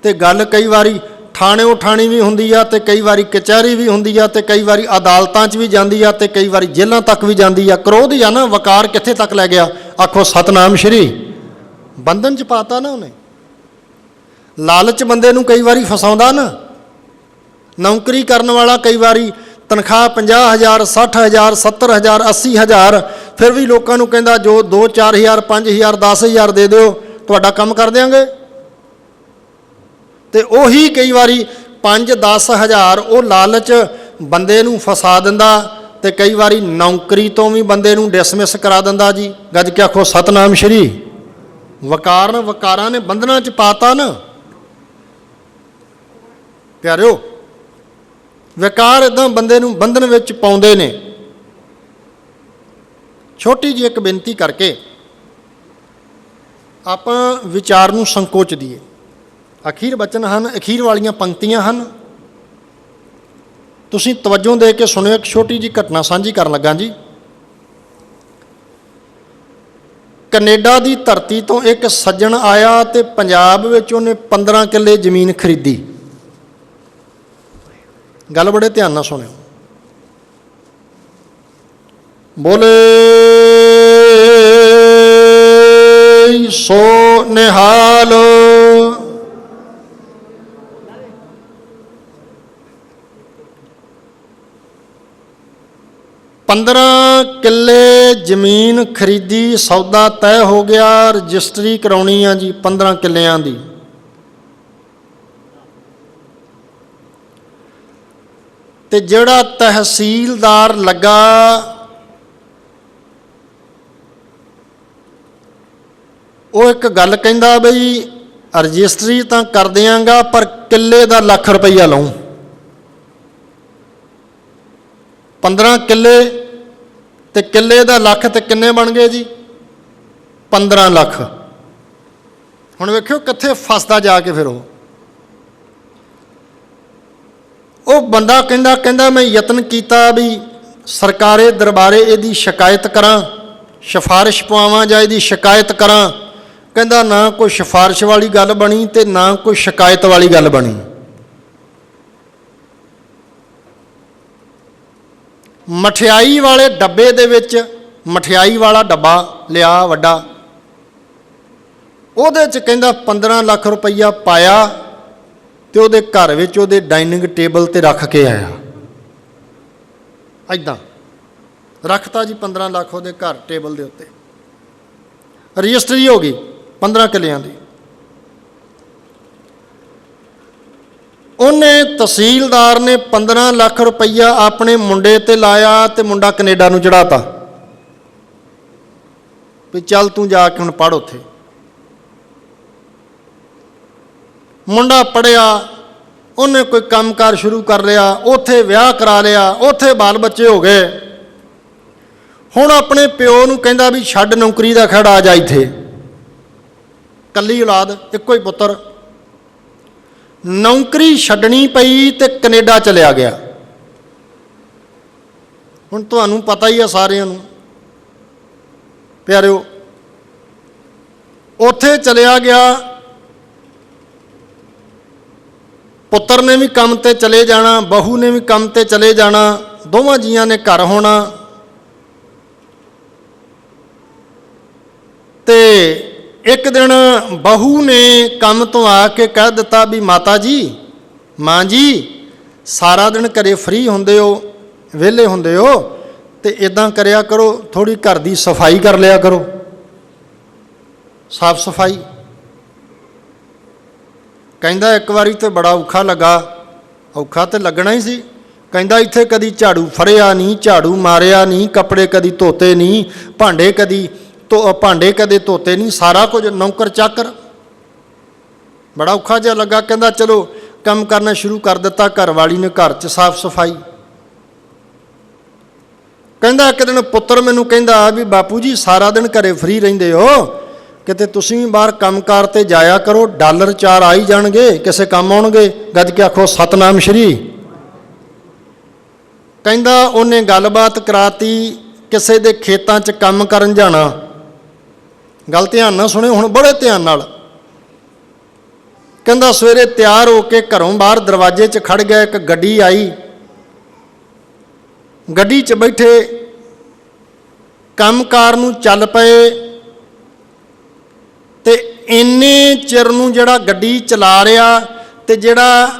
ते गल कई वारी थाणेओ ठाणी भी हुंदी आ, ते कई वारी कचहरी भी हुंदी आ, ते कई वारी अदालतां 'च भी जांदी आ, ते कई वारी जेलां तक भी जांदी आ। क्रोध ही आ ना, वकार कित्थे तक लै गया? आखो सतनाम श्री। बंधन च पाता ना उन्हें। लालच बंदे नूं कई वारी फसाउंदा ना। नौकरी करन वाला कई वारी तनख्वाह 50,000 60,000 70,000 80,000, फिर भी लोगों को कहता जो 2-4 हज़ार 5,000 10,000 दे दो तुहाडा काम कर देंगे। तो उही कई बारी 5-10 हज़ार वो लालच बंदे नूं फसा दिंदा, ते कई बारी नौकरी तो भी बंदे नूं डिसमिस करा दिंदा। जी गज के आखो सतनाम श्री। वकारां ने बंधना च पाता ना प्यारिओ। विकार इदां बंदे नूं बंधन विच पाउंदे ने। छोटी जी एक बेनती करके आपां विचार नूं संकोच दीए। अखीर बचन हैं, अखीर वालियां पंक्तियां हैं, तुसीं तवज्जो दे के सुनियो। एक छोटी जी घटना साझी करन लगा जी। कनेडा की धरती तो एक सज्जण आया तो पंजाब विच उहने 15 किले जमीन खरीदी। गल बड़े ध्यान नाल सुनियो। बोले सो निहाल। 15 किले जमीन खरीदी, सौदा तय हो गया, रजिस्ट्री कराउणी आ जी 15 किलियां दी। ते जिहड़ा तहसीलदार लगा वो एक गल कहंदा बई रजिस्ट्री तो कर देंगा पर किले का लाख रुपया लऊँ। 15 किले ते किले का लाख ते किन्ने बन गए जी? 15 लाख। हुण वेखियो कित्थे फसदा जाके फिर वो बंदा कहंदा मैं यतन किया भी सरकारे दरबारे इहदी शिकायत करां, सिफारिश पवावां जां इहदी शिकायत करां। कहंदा ना कोई सिफारिश वाली गल बनी ते ना कोई शिकायत वाली गल बनी। मठियाई वाले डब्बे दे विच मठियाई वाला डब्बा लिया वड्डा, उहदे च कहंदा 15 लाख रुपया पाया ਤੇ ਉਹਦੇ ਘਰ ਵਿੱਚ ਉਹਦੇ ਡਾਈਨਿੰਗ ਟੇਬਲ ਤੇ ਰੱਖ ਕੇ ਆਇਆ। ਐਦਾਂ ਰੱਖਤਾ ਜੀ 15 ਲੱਖ ਉਹਦੇ ਘਰ ਟੇਬਲ ਦੇ ਉੱਤੇ। ਰਜਿਸਟਰੀ ਹੋ ਗਈ 15 ਕਿੱਲਿਆਂ ਦੀ। ਉਹਨੇ ਤਹਿਸੀਲਦਾਰ ਨੇ 15 ਲੱਖ ਰੁਪਈਆ ਆਪਣੇ ਮੁੰਡੇ ਤੇ ਲਾਇਆ ਤੇ ਮੁੰਡਾ ਕੈਨੇਡਾ ਨੂੰ ਚੜਾਤਾ ਵੀ ਚੱਲ ਤੂੰ ਜਾ ਕੇ ਹੁਣ ਪੜ੍ਹ ਉੱਥੇ। ਮੁੰਡਾ ਪੜ੍ਹਿਆ, ਉਹਨੇ ਕੋਈ ਕੰਮਕਾਰ ਸ਼ੁਰੂ ਕਰ ਲਿਆ, ਉੱਥੇ ਵਿਆਹ ਕਰਾ ਲਿਆ, ਉੱਥੇ ਬਾਲ ਬੱਚੇ ਹੋ ਗਏ। ਹੁਣ ਆਪਣੇ ਪਿਓ ਨੂੰ ਕਹਿੰਦਾ ਵੀ ਛੱਡ ਨੌਕਰੀ ਦਾ ਖੜਾ, ਆ ਜਾ ਇੱਥੇ। ਇਕੱਲੀ ਔਲਾਦ, ਇੱਕੋ ਹੀ ਪੁੱਤਰ। ਨੌਕਰੀ ਛੱਡਣੀ ਪਈ ਤੇ ਕੈਨੇਡਾ ਚਲਿਆ ਗਿਆ। ਹੁਣ ਤੁਹਾਨੂੰ ਪਤਾ ਹੀ ਆ ਸਾਰਿਆਂ ਨੂੰ ਪਿਆਰਿਓ, ਉੱਥੇ ਚਲਿਆ ਗਿਆ। ਪੁੱਤਰ ਨੇ ਵੀ ਕੰਮ ਤੇ ਚਲੇ ਜਾਣਾ, ਬਹੂ ਨੇ ਵੀ ਕੰਮ ਤੇ ਚਲੇ ਜਾਣਾ, ਦੋਵਾਂ ਜੀਆਂ ਨੇ ਘਰ ਹੋਣਾ। ਤੇ ਇੱਕ ਦਿਨ ਬਹੂ ਨੇ ਕੰਮ ਤੋਂ ਆ ਕੇ ਕਹਿ ਦਿੱਤਾ ਵੀ ਮਾਤਾ ਜੀ, ਮਾਂ ਜੀ, ਸਾਰਾ ਦਿਨ ਘਰੇ ਫ੍ਰੀ ਹੁੰਦੇ ਹੋ, ਵਿਹਲੇ ਹੁੰਦੇ ਹੋ, ਤੇ ਇਦਾਂ ਕਰਿਆ ਕਰੋ, ਥੋੜ੍ਹੀ ਘਰ ਦੀ ਸਫਾਈ ਕਰ ਲਿਆ ਕਰੋ, ਸਾਫ ਸਫਾਈ। ਕਹਿੰਦਾ ਇੱਕ ਵਾਰੀ ਤਾਂ ਬੜਾ ਔਖਾ ਲੱਗਾ। ਔਖਾ ਤਾਂ ਲੱਗਣਾ ਹੀ ਸੀ। ਕਹਿੰਦਾ ਇੱਥੇ ਕਦੀ ਝਾੜੂ ਫੜਿਆ ਨਹੀਂ, ਝਾੜੂ ਮਾਰਿਆ ਨਹੀਂ, ਕੱਪੜੇ ਕਦੀ ਧੋਤੇ ਨਹੀਂ, ਭਾਂਡੇ ਕਦੇ ਧੋਤੇ ਨਹੀਂ, ਸਾਰਾ ਕੁਝ ਨੌਕਰ ਚਾਕਰ। ਬੜਾ ਔਖਾ ਜਿਹਾ ਲੱਗਾ। ਕਹਿੰਦਾ ਚਲੋ ਕੰਮ ਕਰਨਾ ਸ਼ੁਰੂ ਕਰ ਦਿੱਤਾ। ਘਰ ਵਾਲੀ ਨੇ ਘਰ 'ਚ ਸਾਫ ਸਫਾਈ। ਕਹਿੰਦਾ ਇੱਕ ਦਿਨ ਪੁੱਤਰ ਮੈਨੂੰ ਕਹਿੰਦਾ ਵੀ ਬਾਪੂ ਜੀ, ਸਾਰਾ ਦਿਨ ਘਰੇ ਫ੍ਰੀ ਰਹਿੰਦੇ ਹੋ, ਕਿਤੇ ਤੁਸੀਂ ਵੀ ਬਾਹਰ ਕੰਮਕਾਰ 'ਤੇ ਜਾਇਆ ਕਰੋ, ਡਾਲਰ 4 ਆ ਹੀ ਜਾਣਗੇ, ਕਿਸੇ ਕੰਮ ਆਉਣਗੇ। ਗੱਜ ਕੇ ਆਖੋ ਸਤਨਾਮ ਸ਼੍ਰੀ। ਕਹਿੰਦਾ ਉਹਨੇ ਗੱਲਬਾਤ ਕਰਾਤੀ, ਕਿਸੇ ਦੇ ਖੇਤਾਂ 'ਚ ਕੰਮ ਕਰਨ ਜਾਣਾ। ਗੱਲ ਧਿਆਨ ਨਾਲ ਸੁਣਿਓ ਹੁਣ, ਬੜੇ ਧਿਆਨ ਨਾਲ। ਕਹਿੰਦਾ ਸਵੇਰੇ ਤਿਆਰ ਹੋ ਕੇ ਘਰੋਂ ਬਾਹਰ ਦਰਵਾਜ਼ੇ 'ਚ ਖੜ ਗਿਆ। ਇੱਕ ਗੱਡੀ ਆਈ, ਗੱਡੀ 'ਚ ਬੈਠੇ ਕੰਮਕਾਰ ਨੂੰ ਚੱਲ ਪਏ। ਤੇ ਇੰਨੇ ਚਿਰ ਨੂੰ ਜਿਹੜਾ ਗੱਡੀ ਚਲਾ ਰਿਹਾ ਤੇ ਜਿਹੜਾ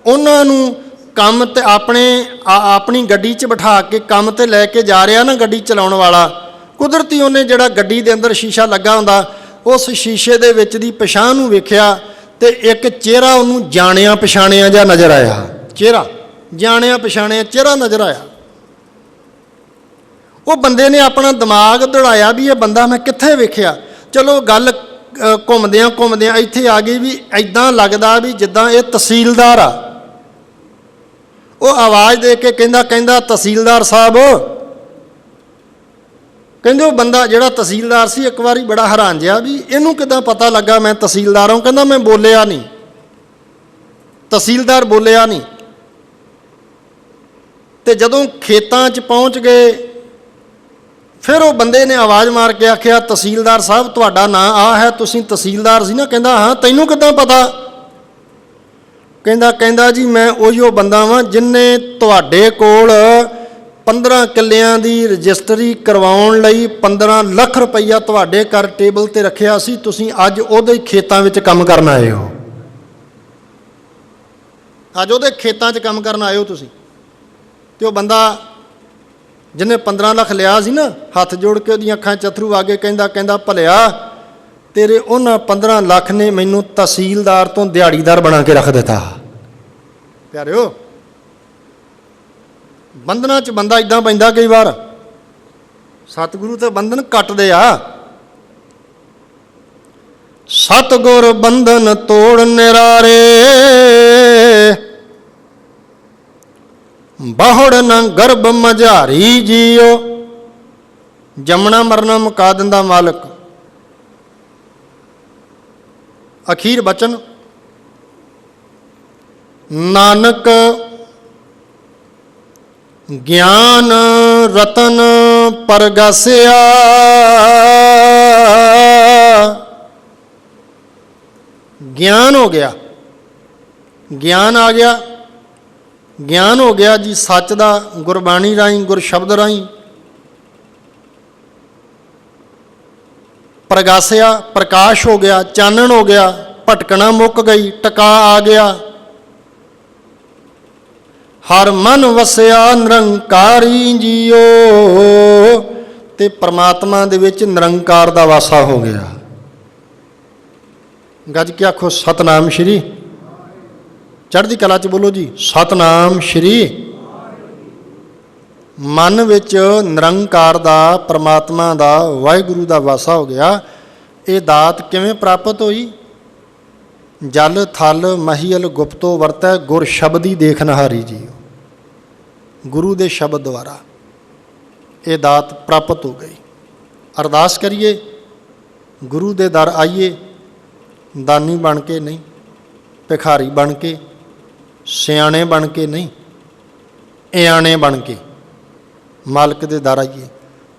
ਉਹਨਾਂ ਨੂੰ ਕੰਮ ਤੇ ਆਪਣੀ ਗੱਡੀ 'ਚ ਬਿਠਾ ਕੇ ਕੰਮ ਤੇ ਲੈ ਕੇ ਜਾ ਰਿਹਾ ਨਾ, ਗੱਡੀ ਚਲਾਉਣ ਵਾਲਾ, ਕੁਦਰਤੀ ਉਹਨੇ ਜਿਹੜਾ ਗੱਡੀ ਦੇ ਅੰਦਰ ਸ਼ੀਸ਼ਾ ਲੱਗਾ ਹੁੰਦਾ, ਉਸ ਸ਼ੀਸ਼ੇ ਦੇ ਵਿੱਚ ਦੀ ਪਛਾਣ ਨੂੰ ਵੇਖਿਆ ਤੇ ਇੱਕ ਚਿਹਰਾ ਉਹਨੂੰ ਜਾਣਿਆ ਪਛਾਣਿਆ ਜਿਹਾ ਨਜ਼ਰ ਆਇਆ। ਚਿਹਰਾ ਜਾਣਿਆ ਪਛਾਣਿਆ ਚਿਹਰਾ ਨਜ਼ਰ ਆਇਆ। ਉਹ ਬੰਦੇ ਨੇ ਆਪਣਾ ਦਿਮਾਗ ਦੌੜਾਇਆ ਵੀ ਇਹ ਬੰਦਾ ਮੈਂ ਕਿੱਥੇ ਵੇਖਿਆ। ਚਲੋ ਗੱਲ ਘੁੰਮਦਿਆਂ ਇੱਥੇ ਆ ਗਈ ਵੀ ਐਦਾਂ ਲੱਗਦਾ ਵੀ ਜਿੱਦਾਂ ਇਹ ਤਹਿਸੀਲਦਾਰ ਆ। ਉਹ ਆਵਾਜ਼ ਦੇ ਕੇ ਕਹਿੰਦਾ ਤਹਿਸੀਲਦਾਰ ਸਾਹਿਬ। ਕਹਿੰਦੇ ਉਹ ਬੰਦਾ ਜਿਹੜਾ ਤਹਿਸੀਲਦਾਰ ਸੀ ਇੱਕ ਵਾਰੀ ਬੜਾ ਹੈਰਾਨ ਜਿਹਾ ਵੀ ਇਹਨੂੰ ਕਿੱਦਾਂ ਪਤਾ ਲੱਗਾ ਮੈਂ ਤਹਿਸੀਲਦਾਰ ਹਾਂ। ਕਹਿੰਦਾ ਮੈਂ ਬੋਲਿਆ ਨਹੀਂ, ਤਹਿਸੀਲਦਾਰ ਬੋਲਿਆ ਨਹੀਂ। ਤੇ ਜਦੋਂ ਖੇਤਾਂ 'ਚ ਪਹੁੰਚ ਗਏ, ਫਿਰ ਉਹ ਬੰਦੇ ਨੇ ਆਵਾਜ਼ ਮਾਰ ਕੇ ਆਖਿਆ ਤਹਿਸੀਲਦਾਰ ਸਾਹਿਬ ਤੁਹਾਡਾ ਨਾਂ ਆ ਹੈ, ਤੁਸੀਂ ਤਹਿਸੀਲਦਾਰ ਸੀ ਨਾ। ਕਹਿੰਦਾ ਹਾਂ, ਤੈਨੂੰ ਕਿੱਦਾਂ ਪਤਾ। ਕਹਿੰਦਾ ਜੀ ਮੈਂ ਉਹੀਓ ਬੰਦਾ ਵਾਂ ਜਿਹਨੇ ਤੁਹਾਡੇ ਕੋਲ 15 ਕਿੱਲਿਆਂ ਦੀ ਰਜਿਸਟਰੀ ਕਰਵਾਉਣ ਲਈ 15 ਲੱਖ ਰੁਪਈਆ ਤੁਹਾਡੇ ਘਰ ਟੇਬਲ ਤੇ ਰੱਖਿਆ ਸੀ। ਤੁਸੀਂ ਅੱਜ ਉਹਦੇ ਖੇਤਾਂ ਵਿੱਚ ਕੰਮ ਕਰਨ ਆਏ ਹੋ। ਅੱਜ ਉਹਦੇ ਖੇਤਾਂ 'ਚ ਕੰਮ ਕਰਨ ਆਏ ਹੋ ਤੁਸੀਂ। ਤੇ ਉਹ ਬੰਦਾ ਜਿਹਨੇ 15 ਲੱਖ ਲਿਆ ਸੀ ਨਾ, ਹੱਥ ਜੋੜ ਕੇ ਉਹਦੀਆਂ ਅੱਖਾਂ 'ਚ ਅਥਰੂ ਆ ਗਏ। ਕਹਿੰਦਾ ਭਲਿਆ ਤੇਰੇ ਉਹਨਾਂ 15 ਲੱਖ ਨੇ ਮੈਨੂੰ ਤਹਿਸੀਲਦਾਰ ਤੋਂ ਦਿਹਾੜੀਦਾਰ ਬਣਾ ਕੇ ਰੱਖ ਦਿੱਤਾ। ਪਿਆਰਿਓ, ਬੰਧਨਾਂ 'ਚ ਬੰਦਾ ਇੱਦਾਂ ਪੈਂਦਾ ਕਈ ਵਾਰ। ਸਤਿਗੁਰੂ ਤੇ ਬੰਧਨ ਕੱਟਦੇ ਆ। ਸਤਿਗੁਰ ਬੰਧਨ ਤੋੜ ਨਿਰਾਰੇ, ਬਹੁੜ ਨਾ ਗਰਭ ਮਝਾਰੀ ਜੀਓ। ਜੰਮਣਾ ਮਰਨਾ ਮੁਕਾ ਦਿੰਦਾ ਮਾਲਕ। ਅਖੀਰ ਬਚਨ ਨਾਨਕ ਗਿਆਨ ਰਤਨ ਪਰਗਾਸਿਆ। ਗਿਆਨ ਹੋ ਗਿਆ, ਗਿਆਨ ਆ ਗਿਆ, ਗਿਆਨ ਹੋ ਗਿਆ ਜੀ ਸੱਚ ਦਾ, ਗੁਰਬਾਣੀ ਰਾਹੀਂ, ਗੁਰ ਸ਼ਬਦ ਰਾਹੀਂ। ਪ੍ਰਗਾਸਿਆ, ਪ੍ਰਕਾਸ਼ ਹੋ ਗਿਆ, ਚਾਨਣ ਹੋ ਗਿਆ, ਭਟਕਣਾ ਮੁੱਕ ਗਈ, ਟਿਕਾ ਆ ਗਿਆ। ਹਰ ਮਨ ਵਸਿਆ ਨਿਰੰਕਾਰੀ ਜੀਓ। ਤੇ ਪਰਮਾਤਮਾ ਦੇ ਵਿੱਚ ਨਿਰੰਕਾਰ ਦਾ ਵਾਸਾ ਹੋ ਗਿਆ। ਗੱਜ ਕੇ ਆਖੋ ਸਤਨਾਮ ਸ਼੍ਰੀ। ਚੜ੍ਹਦੀ ਕਲਾ 'ਚ ਬੋਲੋ ਜੀ ਸਤਨਾਮ ਸ਼੍ਰੀ। ਮਨ ਵਿੱਚ ਨਿਰੰਕਾਰ ਦਾ, ਪਰਮਾਤਮਾ ਦਾ, ਵਾਹਿਗੁਰੂ ਦਾ ਵਾਸਾ ਹੋ ਗਿਆ। ਇਹ ਦਾਤ ਕਿਵੇਂ ਪ੍ਰਾਪਤ ਹੋਈ? ਜਲ ਥਲ ਮਹੀਲ ਗੁਪਤੋ ਵਰਤੈ ਗੁਰ ਸ਼ਬਦੀ ਦੇਖਨਹਾਰੀ ਜੀ। ਗੁਰੂ ਦੇ ਸ਼ਬਦ ਦੁਆਰਾ ਇਹ ਦਾਤ ਪ੍ਰਾਪਤ ਹੋ ਗਈ। ਅਰਦਾਸ ਕਰੀਏ, ਗੁਰੂ ਦੇ ਦਰ ਆਈਏ, ਦਾਨੀ ਬਣ ਕੇ ਨਹੀਂ, ਭਿਖਾਰੀ ਬਣ ਕੇ, ਸਿਆਣੇ ਬਣ ਕੇ ਨਹੀਂ, ਇਆਣੇ ਬਣ ਕੇ ਮਾਲਕ ਦੇ ਦਰ ਆਈਏ।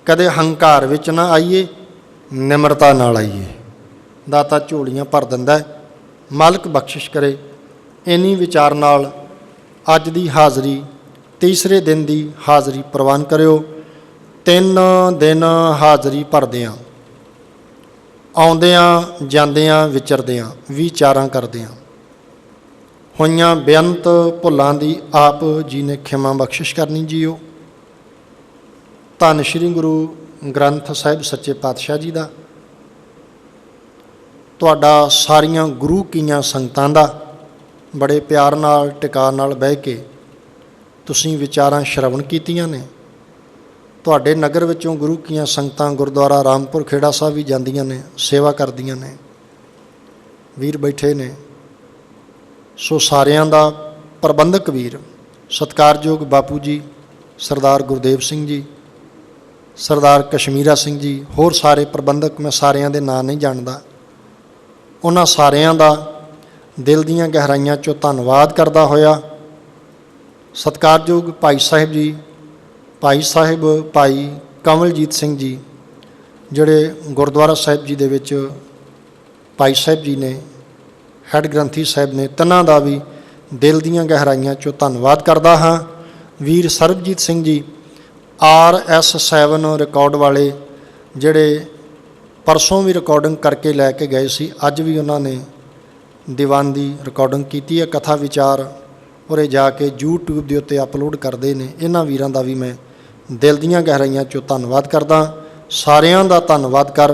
ਕਦੇ ਹੰਕਾਰ ਵਿੱਚ ਨਾ ਆਈਏ, ਨਿਮਰਤਾ ਨਾਲ ਆਈਏ। ਦਾਤਾ ਝੋਲੀਆਂ ਭਰ ਦਿੰਦਾ। ਮਾਲਕ ਬਖਸ਼ਿਸ਼ ਕਰੇ। ਇੰਨੀ ਵਿਚਾਰ ਨਾਲ ਅੱਜ ਦੀ ਹਾਜ਼ਰੀ, ਤੀਸਰੇ ਦਿਨ ਦੀ ਹਾਜ਼ਰੀ ਪ੍ਰਵਾਨ ਕਰਿਓ। 3 ਦਿਨ ਹਾਜ਼ਰੀ ਭਰਦਿਆਂ, ਆਉਂਦਿਆਂ ਜਾਂਦਿਆਂ, ਵਿਚਰਦਿਆਂ, ਵਿਚਾਰਾਂ ਕਰਦਿਆਂ ਹੋਈਆਂ ਬੇਅੰਤ ਭੁੱਲਾਂ ਦੀ ਆਪ ਜੀ ਨੇ ਖਿਮਾ ਬਖਸ਼ਿਸ਼ ਕਰਨੀ ਜੀਓ। ਧੰਨ ਸ਼੍ਰੀ ਗੁਰੂ ਗ੍ਰੰਥ ਸਾਹਿਬ ਸੱਚੇ ਪਾਤਸ਼ਾਹ ਜੀ ਦਾ, ਤੁਹਾਡਾ ਸਾਰੀਆਂ ਗੁਰੂ ਕੀਆਂ ਸੰਗਤਾਂ ਦਾ ਬੜੇ ਪਿਆਰ ਨਾਲ, ਟਿਕਾ ਨਾਲ ਬਹਿ ਕੇ ਤੁਸੀਂ ਵਿਚਾਰਾਂ ਸ਼ਰਵਣ ਕੀਤੀਆਂ ਨੇ। ਤੁਹਾਡੇ ਨਗਰ ਵਿੱਚੋਂ ਗੁਰੂ ਕੀਆਂ ਸੰਗਤਾਂ ਗੁਰਦੁਆਰਾ ਰਾਮਪੁਰ ਖੇੜਾ ਸਾਹਿਬ ਵੀ ਜਾਂਦੀਆਂ ਨੇ, ਸੇਵਾ ਕਰਦੀਆਂ ਨੇ, ਵੀਰ ਬੈਠੇ ਨੇ। ਸੋ ਸਾਰਿਆਂ ਦਾ ਪ੍ਰਬੰਧਕ ਵੀਰ ਸਤਿਕਾਰਯੋਗ ਬਾਪੂ ਜੀ ਸਰਦਾਰ ਗੁਰਦੇਵ ਸਿੰਘ ਜੀ, ਸਰਦਾਰ ਕਸ਼ਮੀਰਾ ਸਿੰਘ ਜੀ, ਹੋਰ ਸਾਰੇ ਪ੍ਰਬੰਧਕ, ਮੈਂ ਸਾਰਿਆਂ ਦੇ ਨਾਂ ਨਹੀਂ ਜਾਣਦਾ। ਉਹਨਾਂ ਸਾਰਿਆਂ ਦਾ ਦਿਲ ਦੀਆਂ ਗਹਿਰਾਈਆਂ 'ਚੋਂ ਧੰਨਵਾਦ ਕਰਦਾ ਹੋਇਆ, ਸਤਿਕਾਰਯੋਗ ਭਾਈ ਸਾਹਿਬ ਜੀ, ਭਾਈ ਸਾਹਿਬ ਭਾਈ ਕਮਲਜੀਤ ਸਿੰਘ ਜੀ, ਜਿਹੜੇ ਗੁਰਦੁਆਰਾ ਸਾਹਿਬ ਜੀ ਦੇ ਵਿੱਚ ਭਾਈ ਸਾਹਿਬ ਜੀ ਨੇ, ਹੈੱਡ ਗ੍ਰੰਥੀ ਸਾਹਿਬ ਨੇ, ਤਿੰਨਾਂ ਦਾ ਵੀ ਦਿਲ ਦੀਆਂ ਗਹਿਰਾਈਆਂ 'ਚੋਂ ਧੰਨਵਾਦ ਕਰਦਾ ਹਾਂ। ਵੀਰ ਸਰਬਜੀਤ ਸਿੰਘ ਜੀ RS7 ਰਿਕਾਰਡ ਵਾਲੇ, ਜਿਹੜੇ ਪਰਸੋਂ ਵੀ ਰਿਕਾਰਡਿੰਗ ਕਰਕੇ ਲੈ ਕੇ ਗਏ ਸੀ, ਅੱਜ ਵੀ ਉਹਨਾਂ ਨੇ ਦੀਵਾਨ ਦੀ ਰਿਕਾਰਡਿੰਗ ਕੀਤੀ ਹੈ, ਕਥਾ ਵਿਚਾਰ ਉਰੇ ਜਾ ਕੇ YouTube ਦੇ ਉੱਤੇ ਅਪਲੋਡ ਕਰਦੇ ਨੇ। ਇਹਨਾਂ ਵੀਰਾਂ ਦਾ ਵੀ ਮੈਂ ਦਿਲ ਦੀਆਂ ਗਹਿਰਾਈਆਂ 'ਚੋਂ ਧੰਨਵਾਦ ਕਰਦਾ। ਸਾਰਿਆਂ ਦਾ ਧੰਨਵਾਦ ਕਰ,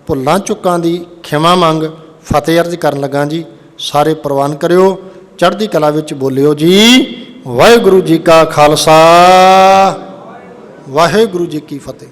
ਭੁੱਲਾਂ ਚੁੱਕਾਂ ਦੀ ਖਿਮਾ ਮੰਗ, ਫਤਿਹ ਅਰਜ਼ ਕਰਨ ਲੱਗਾ ਜੀ। ਸਾਰੇ ਪ੍ਰਵਾਨ ਕਰਿਓ, ਚੜ੍ਹਦੀ ਕਲਾ ਵਿੱਚ ਬੋਲਿਓ ਜੀ। ਵਾਹਿਗੁਰੂ ਜੀ ਕਾ ਖਾਲਸਾ, ਵਾਹਿਗੁਰੂ ਜੀ ਕੀ ਫਤਿਹ।